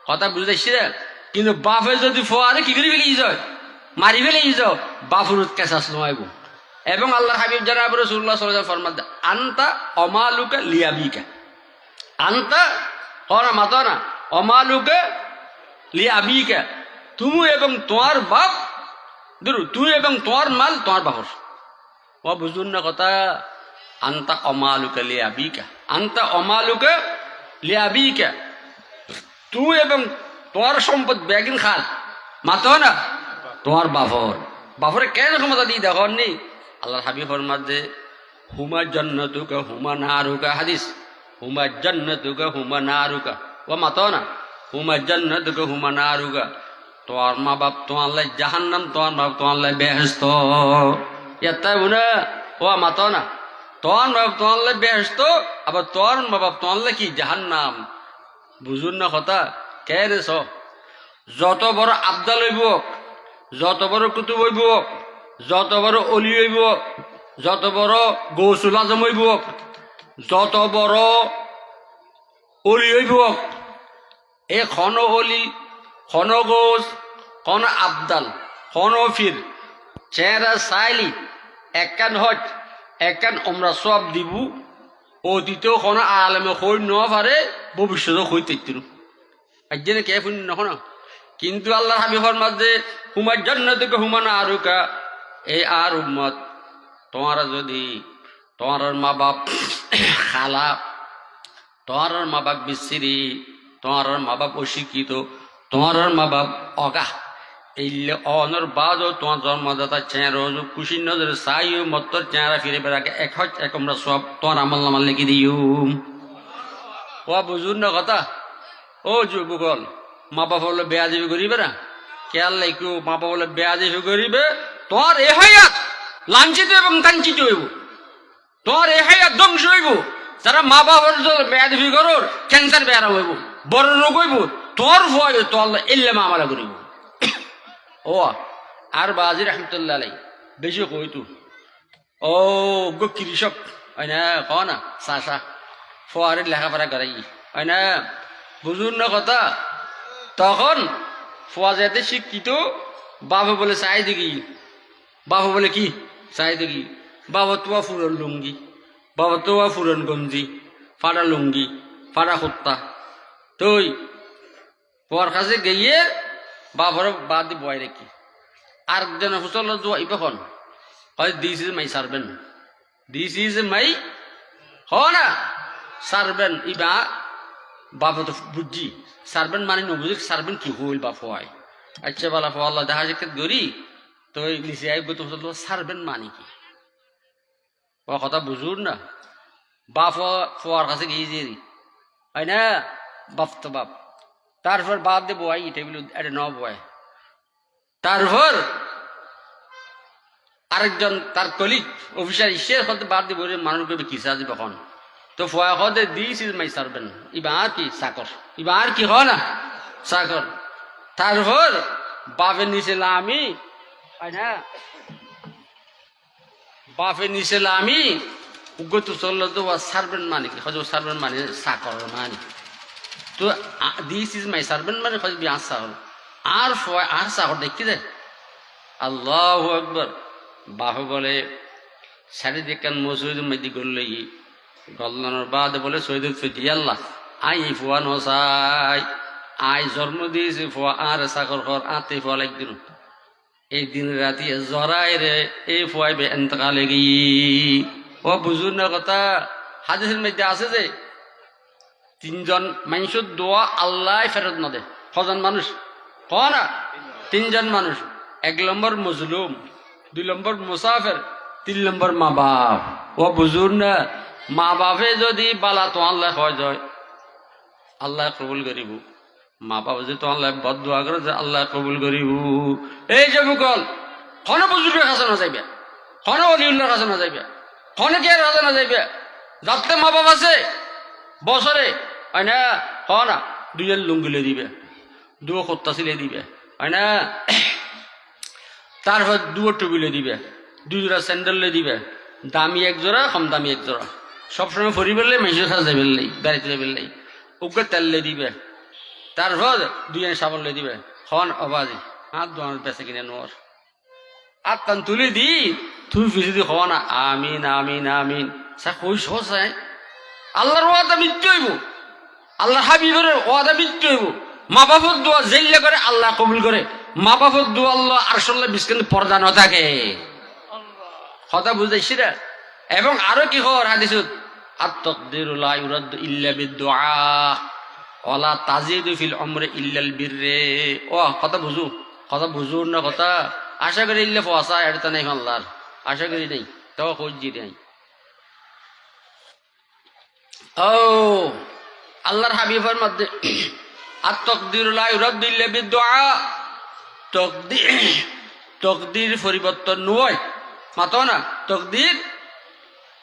কথা বুঝতেছি না। কিন্তু বাপে যদি ফোয়ারে কি করে ফেলে যায় মারি ফেলে যাও বাপুর কেঁচাস নোয়াইব এবং আল্লাহর হাবিব জনাব রাসূলুল্লাহ সাল্লাল্লাহু আলাইহি ওয়াসাল্লাম ফরমান আনতা অমালুকা লিয়াবিকা আনতা করা মাতো না অমালুকা লিয়াবিকা তুমি এবং তোমার বাপ তুই এবং তোমার মাল তোমার বাপর ও বুঝুন না কথা আনতা অমালুকা লিয়াবিকা আনতা অমালুকা লিয়াবিকা তুই এবং তোমার সম্পদ ব্যাগিন খাল মাতো না তোমার বাপর বাপরে কেন ক্ষমতা দিয়ে দেখো নি আল্লাহর হাবিব ফরমাত যে হুমা জান্নাতুকা হুমা নারুকা হাদিস হুমা জান্নাতুকা হুমা নারুকা ও মাতো না হুমা জান্নাতুকা হুমা নারুকা তোমার মা বাপ তোমার লাই জাহান্নাম তোমার মা বাপ তোমার লাই বেহেশত এটাই বুনা ও মাতো না তোমার মা বাপ তোমার লাই বেহেশত আবার তোমার মা বাপ তোমার লাই কি জাহান্নাম বুঝুন না কথা কে রে যত বড় আবদাল হইব যত বড় কুতুব হইব যত বড় অলি হইব যত বড় গৌসুল আজম হইব যত বড় অলি হইব এই খন অলি খন গৌস খন আবদাল খন ফির চেহারা চাইলি একান হজ একান আমরা সব দিব অতীতেও খন আলেমে হই ন পারে ভবিষ্যতেও হই তেতির আজ্ঞে কে শুনি নখন কিন্তু আল্লাহ হাবিবর মাঝে হুমার জান্নাতুকা হুমা নারুকা এই আর উম্মত তোমারা যদি তোমার মা বাপ খালা তোমার মা বাপ বিশ্রী তোমার মা বাপ অশিক্ষিত তোমার মা বাপ অগা এই অনর বাদও তোমার জন্মদাতা চেহারা খুশি নজরে চাইও মত্তর চেহারা ফিরে বেড়াকে এক হজ এক আমরা সব তোমার আমল নামাল লিখে দিও ও বুঝুন না কথা ও যুবকল মা বাপ বলে বেয়াজিবি করিবে না খেয়াল লাইকো মা বাপ বলে বেয়াজিবি করিবে তোমার এ হায়াত লাঞ্ছিত এবং কাঞ্চিত হইব তোমার এ হায়াত ধ্বংস হইব যারা মা বাবার বেয়াজিবি করোর ক্যান্সার বেয়ারা হইব বড় রোগ হইব তোর ভয় তো আল্লাহ ইল্লা মামলা করিব ও আর বাজি রহমতুল্লাহ আলাই বেশি কইতু ও গো কৃষক হয় না ক না চাষা ফোয়ারের লেখাপড়া করাই হয় না বুঝুন না কথা তখন ফোয়া যেতে শিক্ষিত বাবা বলে চাই দেখি বাবা বলে কি চাই দেখি বাবা তোমার ফুরন লুঙ্গি বাবা তোমার ফুরন গঞ্জি ফাড়া লুঙ্গি ফাড়া কুত্তা তুই ফোয়ার কাছে গিয়ে বাবার বাদ দিয়ে বয় রেখি আরেকজন হুসল ইবেখন হয় this is my servant this is my হ না সার্ভেন্ট ইবা বাবা তো বুঝছি সার্ভেন্ট মানে নবুঝি সার্ভেন্ট কি হইল বা ফয় আচ্ছা বলা আল্লাহ দেখা যাক গরি তো নিচে আইব তো সার্ভেন্ট মানে কি ও কথা বুঝুন না বাপ ফোয়ার কাছে গিয়ে যে হয় না বাপ তো বাপ তারপর বাদ দিয়ে বয় টেবিল এটা ন বয় তারপর আরেকজন তার কলিগ অফিসার ইসের হতে বাদ দিয়ে বলে মানুষ করবে কিসা আছে তখন তো ফয়া হতে দিস ইজ মাই সার্ভেন্ট ইবা আর কি চাকর ইবা আর কি হয় না চাকর তারপর বাপের নিচে আমি হয় না বাপের নিচে আমি উগ্রত চললো তো সার্ভেন্ট মানে কি হজ সার্ভেন্ট মানে চাকর মানে তো দিস ইজ মাই সার্ভেন্ট মানে হজ বি আর চাকর আর ফয় আর চাকর দেখি দে আল্লাহু আকবার বাপে বলে সারি দেখান মসজিদ মেদি করলে গল্লানোর বাদ বলে সৈয়দ ফিটি আল্লাহ আই ফুয়া নসাই আই জন্ম দিয়েছি ফুয়া আর চাকর কর আতে ফুয়া একদিন এই দিন রাতি জরাই রে এই ফুয়াই বে এন্তকালে গিয়ে ও বুঝুন না কথা হাদিসের মধ্যে আছে যে তিনজন মানুষের দোয়া আল্লাহ ফেরত না দে কজন মানুষ ক না তিনজন মানুষ 1 নম্বর মজলুম 2 নম্বর মুসাফির 3 নম্বর মা বাপ ও বুঝুন না মা বাপে যদি বালা তো আল্লাহ হয় যায় আল্লাহ কবুল করিব মা বাপ যদি তো আল্লাহ বদ দোয়া করে যে আল্লাহ কবুল করিব এই যে মুকল কোনো বুজুর্গের কাছে না যাইবে কোনো অলিউল্লার কাছে না যাইবে কোনো কে কাছে না যাইবে যাতে মা বাপ আছে বছরে হয় না হ না 2 লুঙ্গিলে দিবে 2 কত্তা সিলে দিবে হয় না তারপর 2 টুপিলে দিবে 2 জোড়া স্যান্ডেল দিবে দামি 1 জোড়া কম দামি 1 জোড়া সবসময় ফরি বেললে মেশিন সাজা যাবে বেড়াইতে যাবে ওকে তেললে দিবে তারপর 2 সাবান দিবে খন অবাজি হাত দোয়ানোর বেঁচে কিনে নোর আত্মান তুলি দি তুই ফিসি দি হওয়া না আমিন আমিন আমিন সা কই সসাই আল্লাহর ওয়াদা মিথ্যে হইব আল্লাহ হাবিবের ওয়াদা মিথ্যে হইব মা বাবার দোয়া জেল্লে করে আল্লাহ কবুল করে মা বাবার দোয়া আল্লাহ আরশাল্লাহ বিস্কিন পর্দা ন থাকে কথা বুঝাইছি না এবং আরো কি খবর হাদিসুত আত-তাকদিরু লা ইউরাদ্দু ইল্লা বিদ-দুআ ওয়ালা তাজিদু ফিল উমরি ইল্লাল বিররে ও কথা বুঝুন না কথা আশা করি ইল্লা ফসা এটা নাই আল্লাহর আশা করি নাই তো খুঁজি নাই ও আল্লাহর হাবিবের মধ্যে আত-তাকদিরু লা ইউরাদ্দু ইল্লা বিদ-দুআ তকদির পরিবর্তন নয় মাতো না তকদির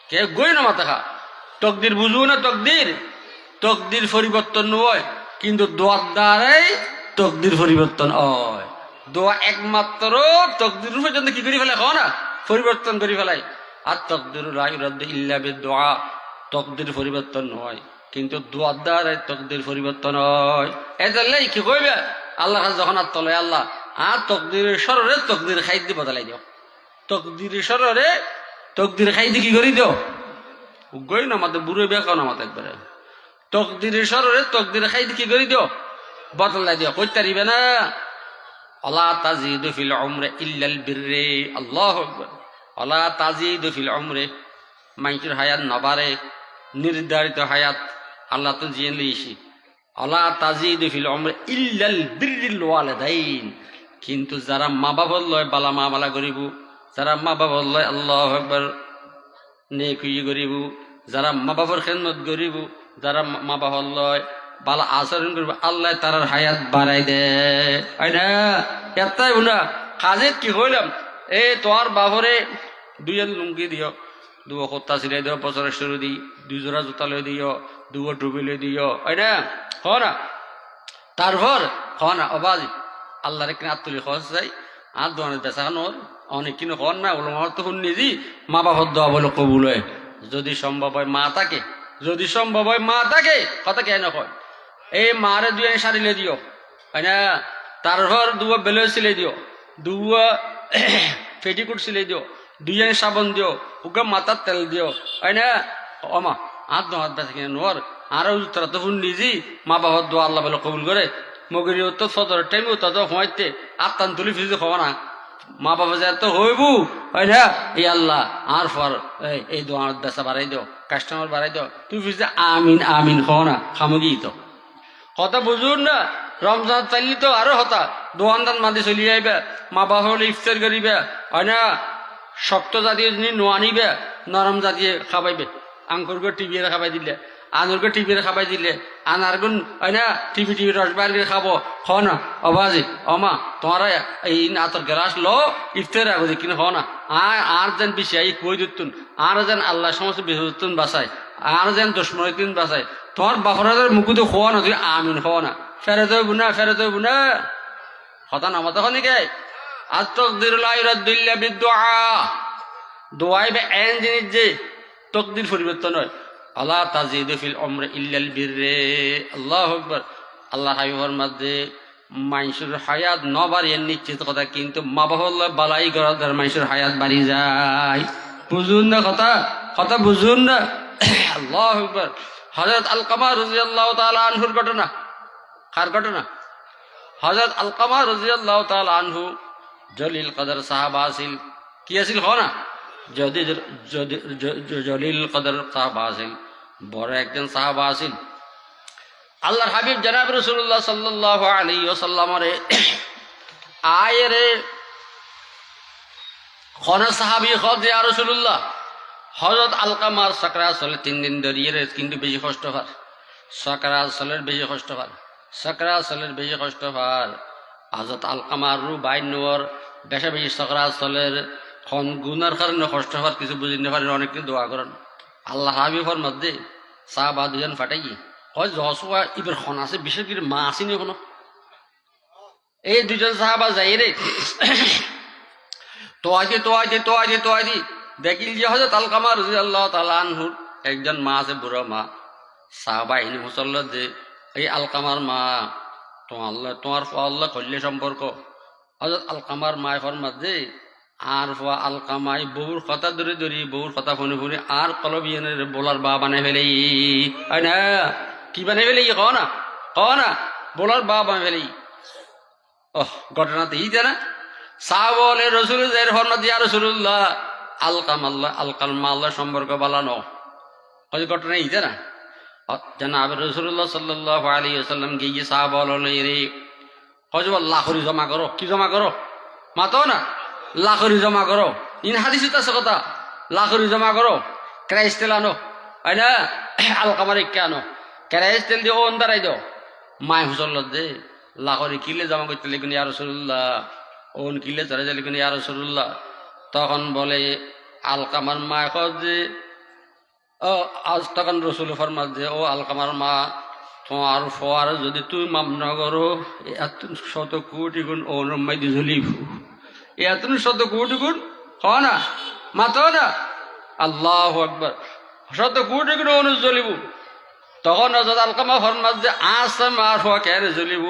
কে গই না মাথা খা তকদির বুঝু না তকদির পরিবর্তন নয় কিন্তু দোয়ার দ্বারাই তকদির পরিবর্তন হয় দোয়া একমাত্র তকদির পর্যন্ত কি করি ফেলে খাও না পরিবর্তন করি ফেলাই আর তকদির লা ইউরাদ্দু ইল্লা বিদ-দুআ তকদির পরিবর্তন হয় কিন্তু দোয়ার দ্বারাই তকদির পরিবর্তন হয় এজন্যই কি কইবে আল্লাহ যখন আর তলে আল্লাহ আর তকদিরের সররে তকদির খাইতে বদলাই দিও তকদিরের সররে তকদির খাইতে কি করি দিও গই না মাতে বুড়ো বেকাও না মাতে একবারে তকদিরের সররে তকদির খাইতে কি করি দিও বদলাই দিও কইতে পারিবে না আলা তাজিদু ফিল উমরি ইল্লাল বিররে আল্লাহু আকবার আলা তাজিদু ফিল উমরি মানুষের হায়াত নবারে নির্ধারিত হায়াত আল্লাহ তো জিয়ে লিয়েছি আলা তাজিদু ফিল উমরি ইল্লাল বিররিল ওয়ালিদাইন কিন্তু যারা মা বাবার লয় বালা মা বালা করিব যারা মা বাবার লয় আল্লাহু আকবার নেকি করিব যারা মা বাবার খেদমত করিব যারা মা বাবার লয় বালা আচরণ করিব আল্লাহ তার হায়াত বাড়াই দে হয় না এটাই না কাজে কি হইলাম এ তোর বাবরে দুইজন লুঙ্গি দিও দুয়ো কত্তা সিলাই দিও বছরের শুরু দি দুই জোড়া জোতা লই দিও দুয়ো টুপি লই দিও হয় না হ না তারপর হ না অবাজ আল্লাহর কিনা আত্মলি খরচ যাই আর দোয়ানের বেচাখানোর অনেক কিনো হন না ওলো আমার তো শুনি দি মা বাবার দোয়া বলে কবুল হয় যদি সম্ভব হয় মা থাকে যদি সম্ভব হয় মা থাকে কথা কেন কয় এই মারে দুই শাড়ি লে দিও হয় না তারপর দুয়ো বেলে সিলাই দিও দুয়ো পেটিকুট সিলাই দিও দুই সাবান দিও ওকে মাথার তেল দিও হয় না অমা আর দোয়ার বেচা কিনে নোর আরো তারা তো শুনি জি মা বাবার দোয়া আল্লাহ বলে কবুল করে মগরি তো সদর টাইম তত হইতে আত্মান তুলি ফিজে খাওয়া না মা বাবা যে তো হইব হয় না এই আল্লাহ আর পর এই দোয়ার দেশা বাড়াই দিও কাস্টমার বাড়াই দিও তুই ফিজে আমিন আমিন খাও না খামগি তো কথা বুঝুন না রমজান চাইলি তো আরো হতা দোয়ানদান মাদি চলি যাইবে মা বাবা হলে ইফতার করিবে হয় না শক্ত জাতীয় জিনিস নোয়ানিবে নরম জাতীয় খাবাইবে আঙ্কুরকে টিভিয়ে খাবাই দিলে আনুরকে টিভিরে খাবাই দিলে আনারগুন হয় না টিভি রস বাইর করে খাবো হ না অবাজি অমা তোমার এই আতর গ্লাস লো ইফতার আগে কিনে হ না আর যেন বেশি এই কই দিতুন আর যেন আল্লাহ সমস্ত বিহুতুন বাসায় আর যেন দুশ্মন বাসায় তোমার বাপরাদের মুকুতে খোয়া না তুই আমিন হওয়া না ফেরত হইব না কথা না মতো খনি কে আত-তাকদিরু লা ইউরাদ্দু ইল্লা বিদ-দুআ দোয়াইবে এন জিনিস যে তকদির পরিবর্তন হয় আলা তাজিদু ফিল উমরি ইল্লাল বিররে আল্লাহু আকবার আল্লাহ হাবিবের মধ্যে মানুষের হায়াত ন বাড়িয়ে নিশ্চিত কথা কিন্তু মা বাবার বালাই গড়ার মানুষের হায়াত বাড়ি যায় বুঝুন না কথা বুঝুন না আল্লাহু আকবার হযরত আলকামা রাদিয়াল্লাহু তাআলা আনহুর ঘটনা কার ঘটনা হযরত আলকামা রাদিয়াল্লাহু তাআলা আনহু জলিল কদর সাহাবা আছিল কি আছিল হ না যদি জলিল কদর সাহাবা আছিল বড় একজন সাহাবা আছেন আল্লাহর হাবিব জনাব রাসূলুল্লাহ সাল্লাল্লাহু আলাইহি ওয়াসাল্লামের আয়েরে কোন সাহাবী খোঁজ ইয়া রাসূলুল্লাহ হযরত আলকামার সাকরাত চলে 3 দিন ধরিয়ে কিন্তু বেশি কষ্ট হয় সাকরাত চলের বেশি কষ্ট হয় হযরত আলকামার রু বাইনর বেশি সাকরাত চলের খন গুনার কারণে কষ্ট হওয়ার কিছু বুঝি না পারেন অনেক দোয়া করেন আল্লাহ হাবিবের মধ্যে সাহাবা দুজন ফাটাই হয় যশোয়া ইবার খন আছে বিশেষ করে মা আসেনি কোনো এই দুজন সাহাবা যাই রে তোয়াইতে দেখিল যে হযরত আলকামা রাদিয়াল্লাহু তাআলা আনহুর একজন মা আছে বুড়ো মা সাহাবা ইনি মুসল্লাত যে এই আলকামার মা তোমার আল্লাহ করলে সম্পর্ক হযরত আলকামার মায়ের মধ্যে আর ফোয়া আলকামাই বউর কথা ধরে ধরি বউর কথা ফোনে ফোনে আর কলব ইয়েনের বোলার বা বানাই ফেলেই না কি বানাই ফেলেই কও না বোলার বা বানাই ফেলেই ওহ ঘটনাতে ইতে না সাহ বলে রসুল ফরমাত ইয়া রাসূলুল্লাহ আলকামা আল্লাহ সম্পর্ক বালানো ওই ঘটনা ইতে না জানাব রাসূলুল্লাহ সাল্লাল্লাহু আলাইহি ওয়াসাল্লাম গিয়ে সাহ বলে রে হজব লাখরি জমা করো কি জমা করো মাতো না লাখরি জমা করো ইন হাদিসে আছে কথা লাখরি জমা করো ক্রাইস তেল আনো হয় না আলকামার ইক্কা আনো ক্রাইস তেল দিয়ে ওন দাঁড়াই দাও মায় হুসল দে লাখরি কিলে জমা করতে লিখুন ইয়া রাসূলুল্লাহ ওন কিলে চলে যায় লিখুন ইয়া রাসূলুল্লাহ তখন বলে আলকামার মা যে ও আজ তখন রসুল ফরমাত যে ও আলকামার মা তোমার ফোয়ার যদি তুই মাপ না করো এত শত কোটি গুণ ওর মাইদি ঝুলিব এত শত কোটি গুণ হয় না মাতো না আল্লাহ আকবার শত কোটি গুণ অনু জ্বলিব তখন হযরত আলকামা ফরমাত যে আসাম আর ফোয়া কেন জ্বলিব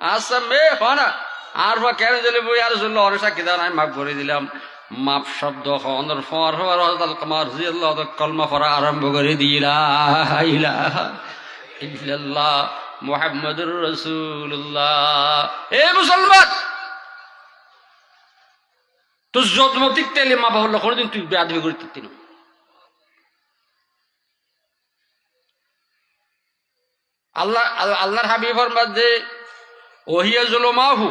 আসাম এ হয় না আর ফোয়া কেন জ্বলিব ইয়া রাসূলুল্লাহ অনেক সাক্ষী দেন আমি মাফ করে দিলাম মাপ শব্দ খন্দর ফোয়ার হওয়ার হযরত আলকামা রাদিয়াল্লাহু তাআলা কলমা পড়া আরম্ভ করে দিলা ইলাহা ইল্লাল্লাহ মুহাম্মাদুর রাসূলুল্লাহ এ মুসলমান তো যদমতিক তেলে মা বাবা কোনদিন তুই বেয়াদবি করে দিতি না আল্লাহর হাবিব ফরমাত যে ওহিয়া জুলমাহু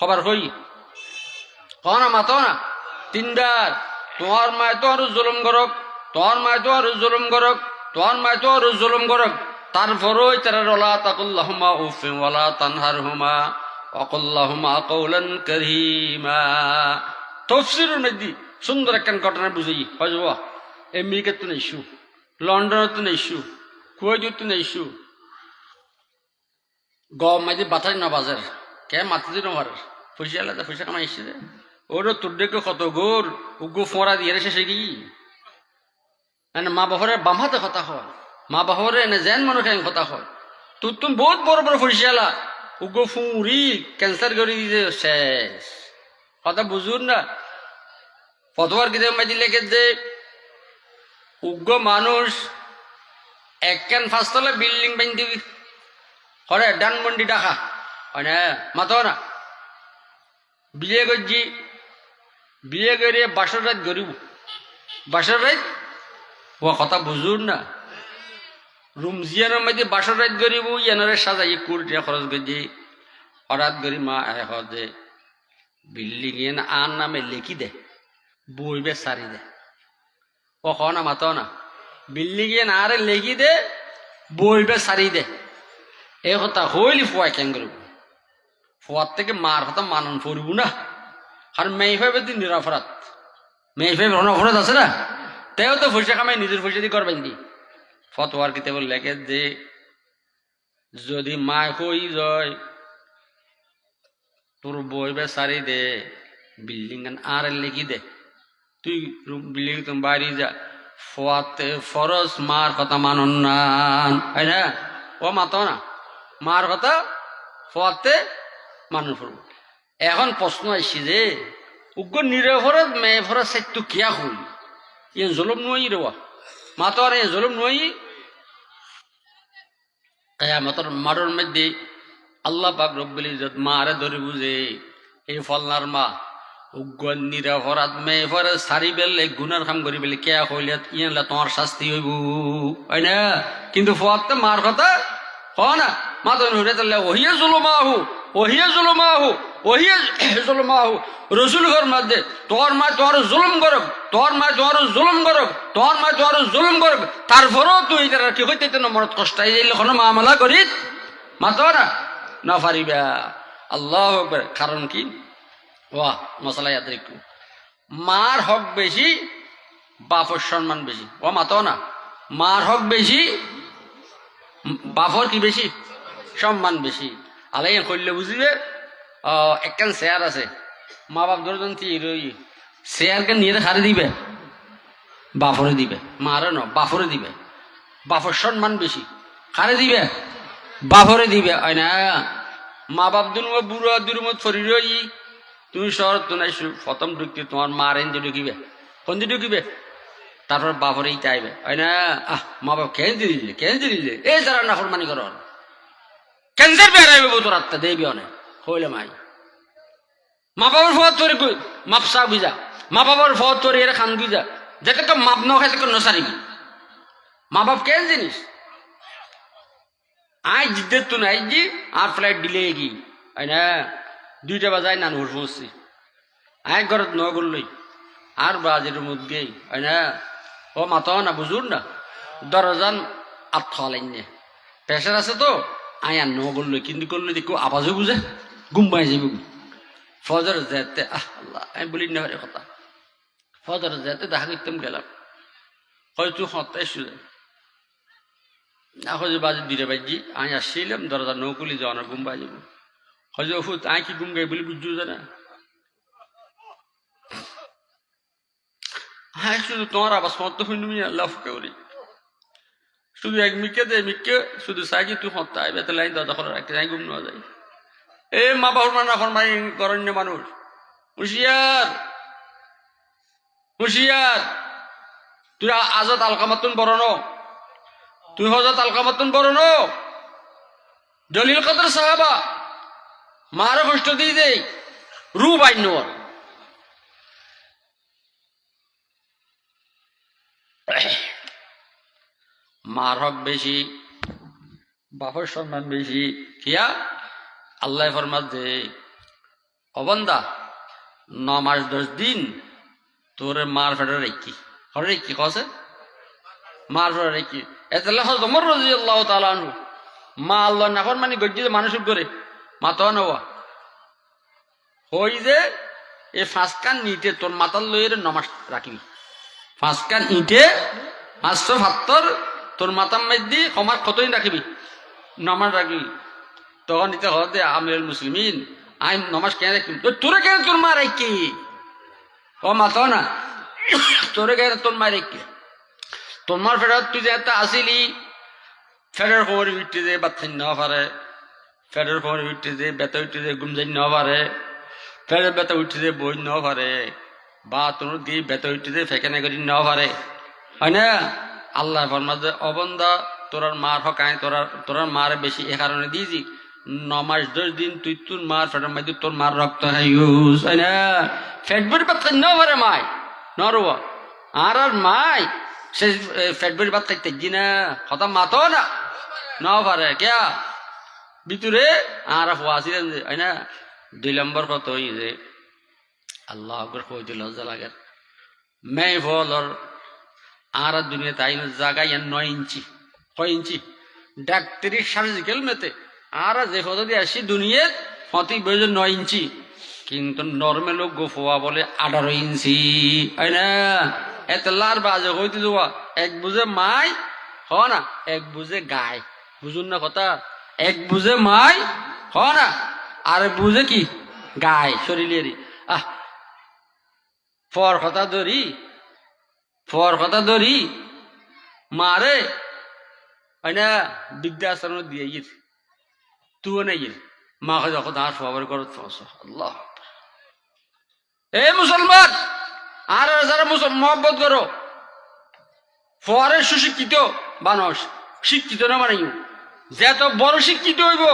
খবর হই কনা মাতো না তিনবার তোমার মায় তো আরো জুলুম করক তোমার মায় তো আরো জুলুম করক তোমার মায় তো আরো জুলুম করক তারপরও তারা রলা তাকুল্লাহুমা উফিন ওয়ালা তানহারহুমা ওয়াকুল্লাহুমা কওলান কারীমা তাফসীরের মধ্যে সুন্দর একটা ঘটনা বুঝাই হযব আমেরিকা তো নাইছু লন্ডন তো নাইছু কুয়েত তো নাইছু গম মাঝে বাতাস না বাজার কে মাতি নমার পয়সা আলাদা পয়সা কামাইছে রে ওর তোর দেখে কত গোর উগ্র ফোঁড়া দিয়ে শেষে কি মানে মা বাহরে বাম হাতে কথা হয় মা বাহরে এনে যেন মানুষ কথা হয় তোর তুমি বহুত বড় বড় পয়সা আলা উগ্র ফুঁড়ি ক্যান্সার করে দিতে শেষ কথা বুঝুন না ফতোয়ার কিতাব মাঝে লেখে যে উগ্র মানুষ একখান ফাঁসতলা বিল্ডিং বান্ধি হরে ডানমন্ডি ডাকা হয় না মাতো না বিয়ে করছি বিয়ে করে বাসর রাত গরিব বাসর রাত ও কথা বুঝুন না রুম জিয়ানোর মধ্যে বাসর রাত গরিব ইয়ানোরে সাজাই কুড়িটা খরচ করছি হঠাৎ করি মা যে বিল্ডিং এন আর নামে লেখি দে বইবে সারি দে ও না মাতো না বিল্ডিং এন আরে লেখি দে বইবে সারি দে এই কথা হইলি ফুয়াই কেন করব ফুয়ার থেকে মার কথা মানন পড়ব না আর মেয়ে ভাবে দিন নিরাপরাধ মেয়ে ভাবে অনপরাধ আছে না তেও তো পয়সা কামাই নিজের পয়সা দিয়ে করবেন দি ফতোয়ার কিতাব লেখে যে যদি মা হই যায় তোর বইবে সারি দে বিল্ডিং আর লেখি দে তুই বিল্ডিং তুমি বাড়ি যা ফুয়াতে ফরজ মার কথা মানন না হয় না ও মাতো না মার কথা ফুয়াতে মানুষ পড়ব এখন প্রশ্ন আসছি যে উগ্র নিরপরাধ মেয়ে ফরাজ সাইতো কিয়া হই ইয়ে জলম নই রেওয়া মাতো আর এ জলম নই কিয়ামতের মারর মধ্যে আল্লাহ পাক রব্বুল ইজ্জত মারে ধরে বুঝে এই ফলনার মা উগ্র নিরপরাধ মেয়ে ফরাজ সারি বেলে গুনার কাম করি বেলে কিয়া হইলে ইয়ানলা তোমার শাস্তি হইব হয় না কিন্তু ফুয়াতে মার কথা হয় না মাতো নুরে তাহলে ওহিয়া জুলুমাহু রসুল ঘর মধ্যে তোর মা তোর জুলুম করক তারপরও তুই তারা কি হইতে মনত কষ্ট আইলে কোনো মামলা করি মাতো না পারিবা আল্লাহু আকবার কারণ কি ওয়াহ মশলা ইয়াদ রাখো মার হক বেশি বাপর সম্মান বেশি ও মাতো না মার হক বেশি বাপর কি বেশি সম্মান বেশি আলাই করলে বুঝিবে একখান শেয়ার আছে মা বাপ ধরজন শেয়ারকে নিয়ে হারে দিবে বাপরে দিবে মারে ন বাপরে দিবে বাপর সম্মান বেশি কারে দিবে বাপরে দিবে হয় না মা বাপ দুন বুড়ো দুরমত ফরির ই তুমি শহর তো নাই প্রথম ঢুকতে তোমার মার এনজে ঢুকিবে কোন দিয়ে ঢুকিবে তারপর বাপরে ইটা আইবে হয় না মা বাপ কেন দিলে এই যারা না ফরমানি কর ক্যান্সার বেড়াইবে তোর আত্মা দেবী অনেক হইলে মাই মা বাবার ফত তোরে মাপসা বুঝা মা বাবার ফত তোরে এর খান বুঝা যাতে তো মাপ ন খাইতে কেন নসারিবি মা বাপ কেন জিনিস আই জিদ্দে তো নাই জি আর ফ্লাইট ডিলে কি হয় না 2টা বাজায় নান হুর পৌঁছছি আয় ঘরত ন করলই আর বাজের মধ্যে হয় না ও মাতাও না বুঝুন না দরজান আত্মালাইন নে প্রেশার আছে তো আয় আর ন করলই কিন্তু করলো দেখো আওয়াজও বুঝে ঘুম পাই যাবে ফজর যেতে আল্লাহ আমি বলি না কথা ফজর যেতে দেখা করতাম গেলাম হয়তো হতাই শুধু এখন বাজে 2টা বাজি আমি আসছিলাম দরজা নৌকুলি যাওয়ার ঘুম পাই যাব হয়তো ওফুত আই কি ঘুম গাই বলে বুঝছো না হ্যাঁ শুধু তোমার আবাস মত হইনি আল্লাহ করি শুধু এক মিকে শুধু সাইকি তুই হত্যা আইবে তো লাইন দরজা খোলা রাখতে যাই ঘুম নেওয়া যায় এ মা বাবার মানা ফরমাই করণ্য মানুষ হুশিয়ার হুশিয়ার তুই আজত আলকামাতুন বড় ন তুই হজরত আলকামাতুন বড় ন জলিল কদর সাহাবা মারও কষ্ট দিয়ে দেই রু বাইন মার হক বেশি বাপের সম্মান বেশি কিয়া আল্লাহ ফরমাত দে অবন্দা 9 মাস 10 দিন তোর মার ফেটে রেখি হরে রেখি কসে মার ফেটে রেখি এতলে হযরত ওমর রাদিয়াল্লাহু তাআলা আনহু মা আল্লাহ না ফরমানি গজ্জিতে মানুষ করে মাথা নেওয়া হই যে এই 5 কান নিতে তোর মাথার লইরে নমাজ রাখিবি 5 কান ইটে 570 তোর মাথার মধ্যে ক্ষমার কতদিন রাখিবি নমাজ রাখিবি তখন নিতে হতে আমিরুল মুসলিমিন আই নমাজ কেন রাখবি তোরে কেন তোর মা রাখি ও মাথা না তোরে কেন তোর মা রাখি তোর মার ফেরত তুই যে একটা আসিলি ফেরের খবর বিটে যে বাচ্চা নেওয়া পারে ফেরের খবর বিটে যে বেতা উঠে যে গুমজাই নেওয়া পারে ফেরের বেতা উঠে যে বই নেওয়া পারে বা তোর দিয়ে বেতা উঠে যে ফেকেনে করি নেওয়া পারে হয় না আল্লাহ ফরমা যে অবন্দা তোর মার হকায় তোর মার বেশি এ কারণে দিয়েছি 9 মাস 10 দিন তুই তোর মার ফেটার মধ্যে তোর মার রক্ত হাইস হয় না ফেট বড়ি বাচ্চা নেওয়া পারে মাই নরবা আর মাই সে ফেট বড়ি বাচ্চা তেজি না কথা মাতো না নেওয়া পারে কে ভিতরে আর আসিলেন যে হয় না 2 নম্বর কত হই যে আল্লাহ আকবার কই দিল লাগে মেয়ে ফলর আর দুনিয়া তাই জায়গায় 9 ইঞ্চি কয় ইঞ্চি ডাক্তারি সার্জিক্যাল মেতে আর যে ফটো দিয়ে আসি দুনিয়া হতে বয়স 9 ইঞ্চি কিন্তু নর্মাল গোফোয়া বলে 18 ইঞ্চি হয় না এত লার বাজে হইতে যাওয়া এক বুঝে মাই হ না এক বুঝে গায় বুঝুন না কথা এক বুঝে মাই হ না আর বুঝে কি গায় শরীরেরই ফর কথা ধরি মারে হয় না বৃদ্ধাশ্রম দিয়ে গিয়ে তুও নেই মাকে যখন আর সবার করত আল্লাহ এ মুসলমান আর যারা মহব্বত করো ফরে সুশিক্ষিত মানুষ শিক্ষিত না মানে যত বড় শিক্ষিত হইব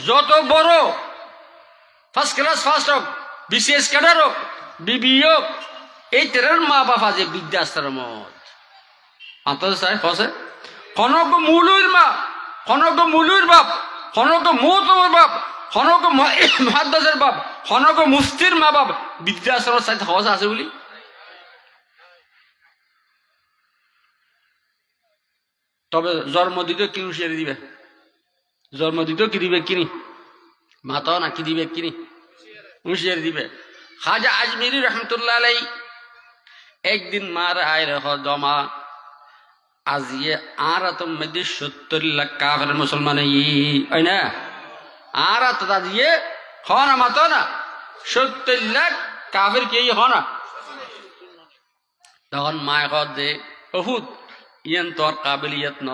যত বড় ফার্স্ট ক্লাস ফার্স্ট হোক বিসিএস ক্যাডার হোক বিবি হোক এই তেরার মা বাবা যে বৃদ্ধাশ্রম ফসে খনক মুলুর মা খনক মুলুর বাপ খনক মৌতমের বাপ খনক মহাদ্দাসের বাপ খনক মুফতির মা বাপ বৃদ্ধাশ্রমের সাথে হজ আছে বলি তবে জন্ম দিতে কি হুঁশিয়ারি দিবে জন্ম দিতেও কি দিবে কিনি মাতাও না কি দিবে কিনি হুঁশিয়ারি দিবে খাজা আজমিরি রহমতুল্লাহ আলাই একদিন মার আয় রেখ জমা আজিয়ে আর তোর মধ্যে 70 লাখ কাফের মুসলমান হয় না আর আজিয়ে হ না মাতো না 70 লাখ কাফের কে হ না তখন মায় কর দে বহুত ইয়ান তোর কাবিলিয়ত ন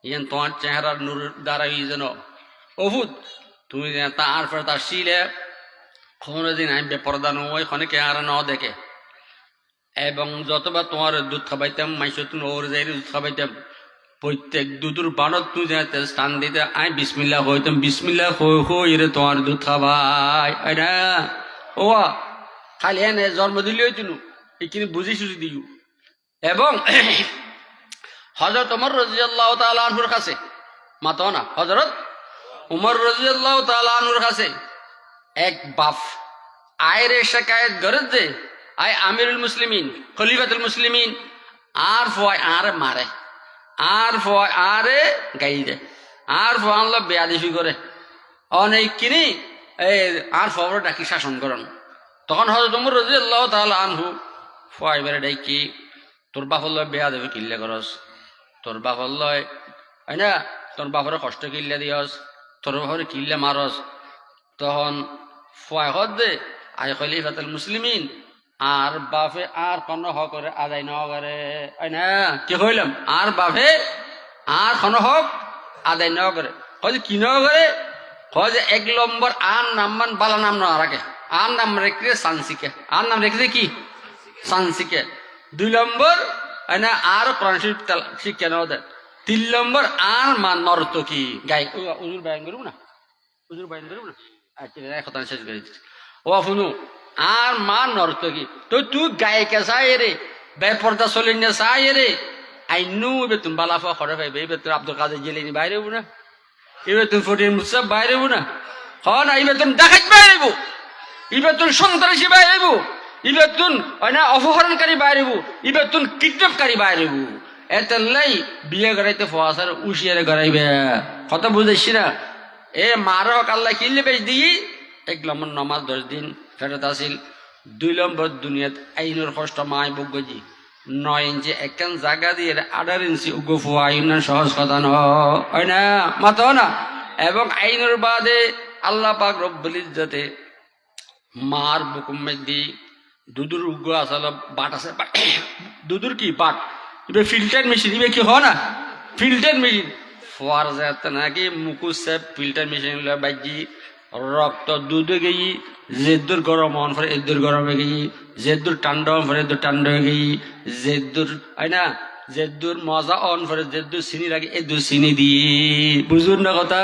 ইয়ান তোমার চেহারার নূর দ্বারা যেন বহুত তুমি তারপরে তার শিলে কোনোদিন আমি বেপরদা নয় খনিকে আর ন দেখে এবং যতবার তোমার দুধ খাবাইতাম মাইসো তুমি ওর যাই দুধ খাবাইতাম প্রত্যেক দুধুর বানত তুই স্থান দিতে আই বিসমিল্লা হইতাম বিসমিল্লা হই রে তোমার দুধ খাবাই না ও খালি এনে জন্ম দিলে হইতুনু এইখানে বুঝি সুঝি দিও এবং হজরত উমর রাদিয়াল্লাহু তাআলা আনহুর কাছে মাতো না হজরত উমর রাদিয়াল্লাহু তাআলা আনহুর কাছে এক বাপ আয়রে শিকায়ত করে দে আয় আমিরুল মুসলিমিন খলিফাতুল মুসলিমিন আর ফয় আর মারে আর ফয় আরে গাই দে আর ফয়লা বেয়াদবি করে অনেক কিনি এই আর ফবর ডাকি শাসন করেন তখন হযরত ওমর রাদিয়াল্লাহু তাআলা আনহু ফয় বেরে ডাকি তোর বাপ হল বেয়াদবি কিল্লে করস তোর বাপ হল হয় না তোর বাপরে কষ্ট কিল্লে দিয়স তোর বাপরে কিল্লে মারস তখন ফয় হদ দে আয় খলিফাতুল মুসলিমিন আর বাপে আর কোনো হক করে আদায় ন করে না কি কইলাম আর বাপে আর কোনো হক আদায় ন করে হয় কি ন করে হয় যে 1 নম্বর আর নামমান বালা নাম না রাখে আর নাম রেখে সানসিকে আর নাম রেখে কি সানসিকে 2 নম্বর না আর কোরআন শরীফ শিক্ষা ন দেয় 3 নম্বর আর মান নর্তকি গাই উজুর বায়ান করব না উজুর বায়ান করব না আচ্ছা কথা শেষ করে দিচ্ছি ও শুনু আর মা নর্তকি তো তুই গায়কে চাই রে বেপর্দা চলি না চাই রে আইনু এবার তুমি বালাফা খরে পাইবে এবার তোর আব্দুল কাদের জেলেনি বাইরে হবো না এবার তুমি ফটির মুসাব বাইরে হবো না হন এবার তুমি ডাকাত বাইরে হবো এবার তুমি সন্ত্রাসী বাইরে হবো এবার তুমি না অপহরণকারী বাইরে হবো এবার তুমি কিডন্যাপকারী বাইরে হবো এত লাই বিয়ে করাইতে ফোয়াশার উশিয়ারে করাইবে কথা বুঝেছি না এ মারো কাল্লা কিনলে বেশ দিই 1 নম্বর নমাজ 10 দিন ফেরত আসিল 2 নম্বর দুনিয়াত আইনের কষ্ট মাই বগজি 9 ইঞ্চি একখান জায়গা দিয়ে 18 ইঞ্চি উগো ফুয়া আইনের সহজ কথা নয় না মাতো না এবং আইনের বাদে আল্লাহ পাক রব্বুল ইজ্জতে মার বুকুম দি দুধুর উগো আসলে বাট আছে দুধুর কি বাট ইবে ফিল্টার মেশিন ইবে কি হয় না ফিল্টার মেশিন ফোয়ার যাতে নাকি মুকুসে ফিল্টার মেশিন বাজি রক্ত দুধে গেই জেদ্দুর গরম হন ফলে এদ্দুর গরমে গেই জেদ্দুর ঠান্ডা হন ফলে এদ্দুর ঠান্ডা হয়ে গেই জেদ্দুর হয় না জেদ্দুর মজা অন ফলে জেদ্দুর চিনি লাগে এদ্দুর চিনি দিয়ে বুঝুন না কথা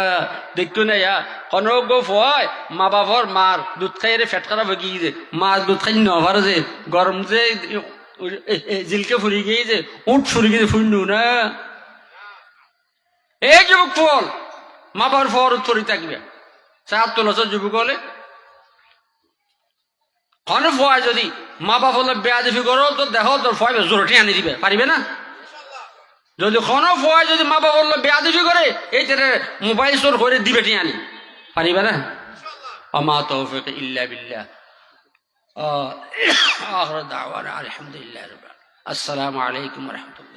দেখতো না ইয়া কনক ফয় মা বাবার মার দুধ খাই রে ফেট খারাপ হয়ে গিয়ে মার দুধ খাই নভার যে গরম যে জিলকে ফুরি গিয়ে যে উঠ ফুরি গিয়ে ফুরনু না এই যুবক ফল মা বাবার ফর উত্তরই থাকবে ৭ বছর যুবক হলে খনে ফয় যদি মা বাপ হলে বেয়াদবি করো তো দেখো তোর ফয় জোরটি আনি দিবে পারিবে না যদি খনো ফয় যদি মা বাপ হলে বেয়াদবি করে এই মোবাইল চোর করে দিবে টি আনি পারিবে না আমা তৌফিক ইল্লা বিল্লাহ আখির দাওয়ানা আলহামদুলিল্লাহ আসসালামু আলাইকুম ওয়া রাহমাতুল্লাহ।